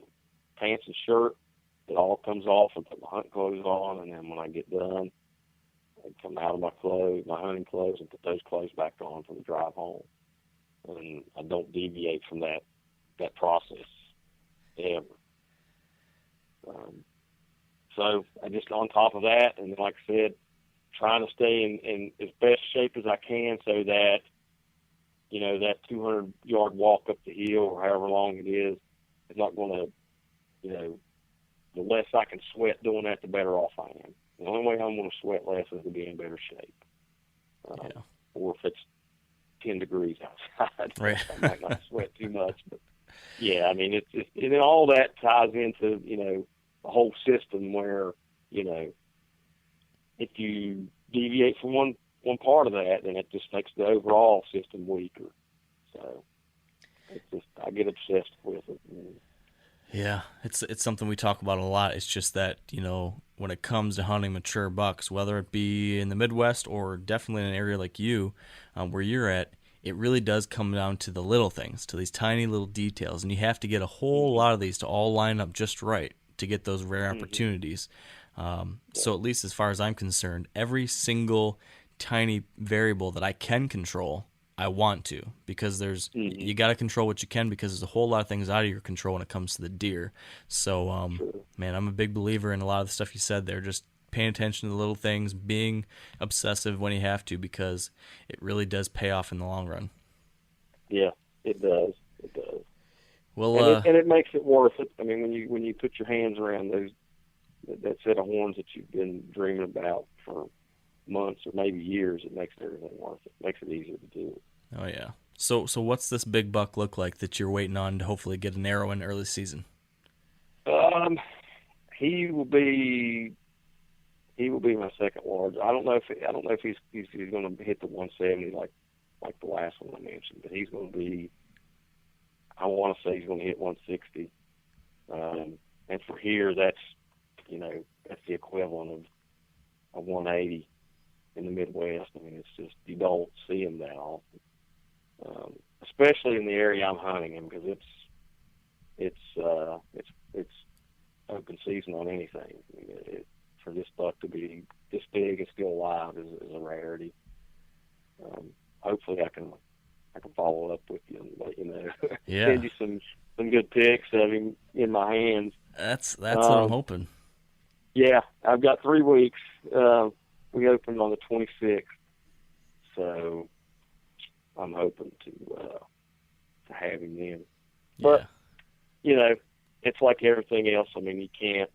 pants and shirt. It all comes off and put my hunting clothes on, and then when I get done, I come out of my hunting clothes, and put those clothes back on for the drive home. And I don't deviate from that process ever. So I just on top of that, and like I said, trying to stay in as best shape as I can, so that that 200-yard walk up the hill or however long it is not going to, the less I can sweat doing that, the better off I am. The only way I'm going to sweat less is to be in better shape. Or if it's 10 degrees outside, right. I might not sweat too much. But yeah, it's and then all that ties into, the whole system where, if you deviate from one part of that, then it just makes the overall system weaker. So it's just, I get obsessed with it. Yeah, it's something we talk about a lot. It's just that, when it comes to hunting mature bucks, whether it be in the Midwest or definitely in an area like you, where you're at, it really does come down to the little things, to these tiny little details. And you have to get a whole lot of these to all line up just right to get those rare opportunities. So at least as far as I'm concerned, every single tiny variable that I can control, I want to, because you got to control what you can, because there's a whole lot of things out of your control when it comes to the deer. So, man, I'm a big believer in a lot of the stuff you said there. Just paying attention to the little things, being obsessive when you have to, because it really does pay off in the long run. Yeah, it does. It does. Well, and it makes it worth it. I mean, when you put your hands around that set of horns that you've been dreaming about for months or maybe years, it makes everything worth it. Makes it easier to do it. Oh yeah. So what's this big buck look like that you're waiting on to hopefully get an arrow in early season? He will be my second large. I don't know if he's going to hit the 170 like the last one I mentioned, but he's going to be. I want to say he's going to hit 160. And for here, that's the equivalent of 180 in the Midwest. I mean, it's just, you don't see them that often, especially in the area I'm hunting him, because it's open season on anything. I mean, for this buck to be this big and still alive is a rarity. Hopefully, I can follow up with you and let you know. Yeah. Send you some good pics of him in my hands. That's what I'm hoping. Yeah, I've got 3 weeks. We opened on the 26th, so I'm hoping to have him then. But it's like everything else. I mean, you can't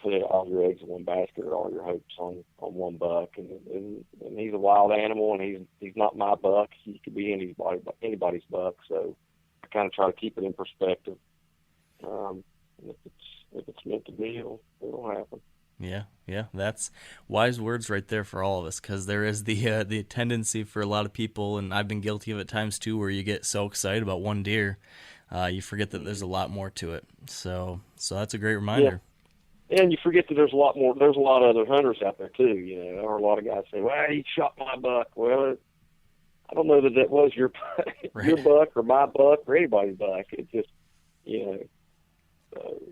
put all your eggs in one basket or all your hopes on one buck. And he's a wild animal, and he's not my buck. He could be anybody's buck. So I kind of try to keep it in perspective. And if it's meant to be, it'll happen. Yeah, that's wise words right there for all of us, because there is the tendency for a lot of people, and I've been guilty of it at times too, where you get so excited about one deer, you forget that there's a lot more to it. So that's a great reminder. Yeah. And you forget that there's a lot more. There's a lot of other hunters out there too. Or a lot of guys say, "Well, he shot my buck." Well, I don't know that was your your buck or my buck or anybody's buck. It's just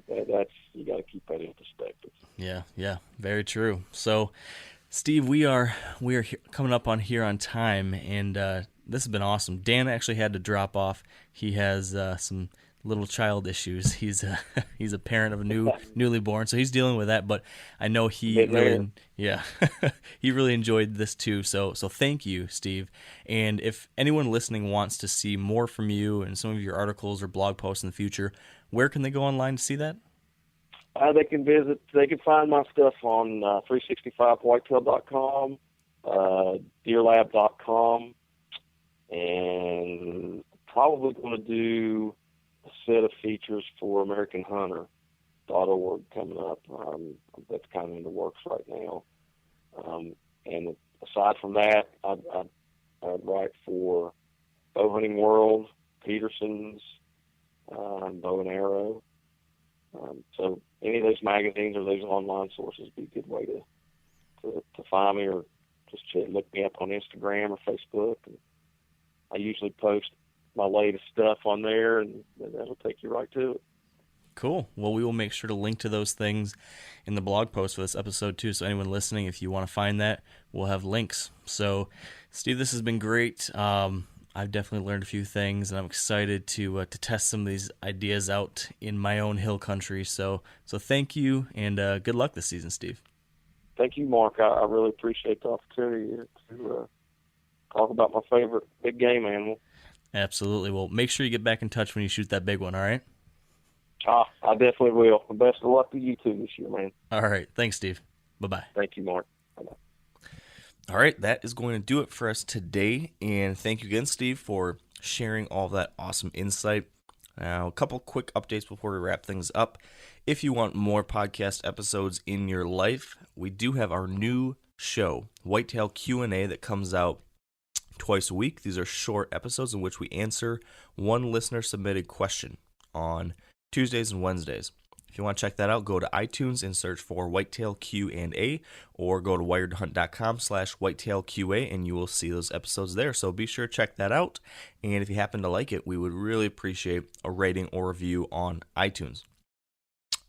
that's, you got to keep that in perspective. Yeah, very true. So, Steve, we are coming up on time, and this has been awesome. Dan actually had to drop off. He has some little child issues. He's a parent of a newly born, so he's dealing with that. But I know he really enjoyed this too. So thank you, Steve. And if anyone listening wants to see more from you and some of your articles or blog posts in the future, where can they go online to see that? They can find my stuff on 365whitetail.com, deerlab.com, and probably going to do a set of features for AmericanHunter.org coming up. That's kind of in the works right now. And aside from that, I write for Bow Hunting World, Peterson's, Bow and Arrow. So any of those magazines or those online sources would be a good way to find me, or just look me up on Instagram or Facebook. And I usually post my latest stuff on there, and that'll take you right to it. Cool. Well, we will make sure to link to those things in the blog post for this episode too. So anyone listening, if you want to find that, we'll have links. So, Steve, this has been great. I've definitely learned a few things, and I'm excited to test some of these ideas out in my own hill country. So thank you, and good luck this season, Steve. Thank you, Mark. I really appreciate the opportunity to talk about my favorite big game animal. Absolutely. Well, make sure you get back in touch when you shoot that big one, all right? I definitely will. Best of luck to you too this year, man. All right. Thanks, Steve. Bye-bye. Thank you, Mark. Bye-bye. All right, that is going to do it for us today, and thank you again, Steve, for sharing all that awesome insight. Now, a couple quick updates before we wrap things up. If you want more podcast episodes in your life, we do have our new show, Whitetail Q&A, that comes out twice a week. These are short episodes in which we answer one listener-submitted question. on Tuesdays and Wednesdays. If you want to check that out, go to iTunes and search for Whitetail Q&A, or go to wiredhunt.com/whitetailqa, and you will see those episodes there. So be sure to check that out. And if you happen to like it, we would really appreciate a rating or review on iTunes.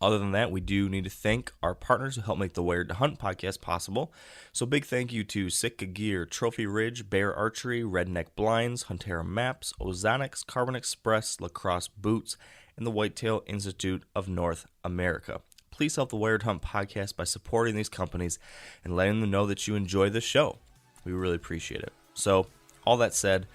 Other than that, we do need to thank our partners who help make the Wired to Hunt podcast possible. So big thank you to Sitka Gear, Trophy Ridge, Bear Archery, Redneck Blinds, Huntera Maps, Ozonics, Carbon Express, Lacrosse Boots, and the Whitetail Institute of North America. Please help the Wired Hunt podcast by supporting these companies and letting them know that you enjoy the show. We really appreciate it. So, all that said,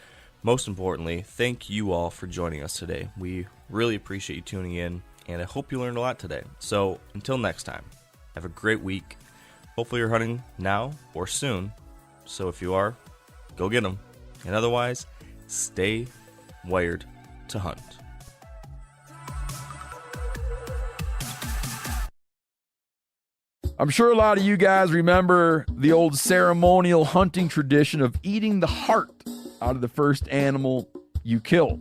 most importantly, thank you all for joining us today. We really appreciate you tuning in, and I hope you learned a lot today. So, until next time, have a great week. Hopefully you're hunting now or soon. So if you are, go get them. And otherwise, stay wired to hunt. I'm sure a lot of you guys remember the old ceremonial hunting tradition of eating the heart out of the first animal you kill.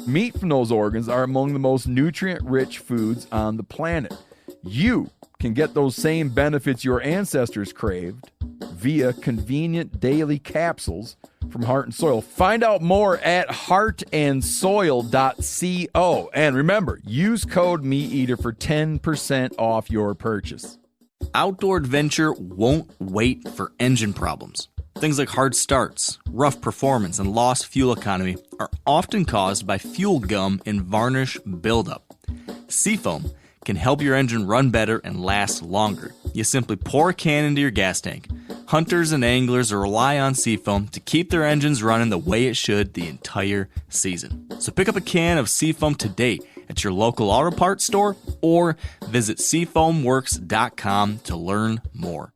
Meat from those organs are among the most nutrient-rich foods on the planet. You can get those same benefits your ancestors craved via convenient daily capsules from Heart and Soil. Find out more at heartandsoil.co. And remember, use code MeatEater for 10% off your purchase. Outdoor adventure won't wait for engine problems. Things like hard starts, rough performance, and lost fuel economy are often caused by fuel gum and varnish buildup. Seafoam can help your engine run better and last longer. You simply pour a can into your gas tank. Hunters and anglers rely on Seafoam to keep their engines running the way it should the entire season. So pick up a can of Seafoam today at your local auto parts store or visit seafoamworks.com to learn more.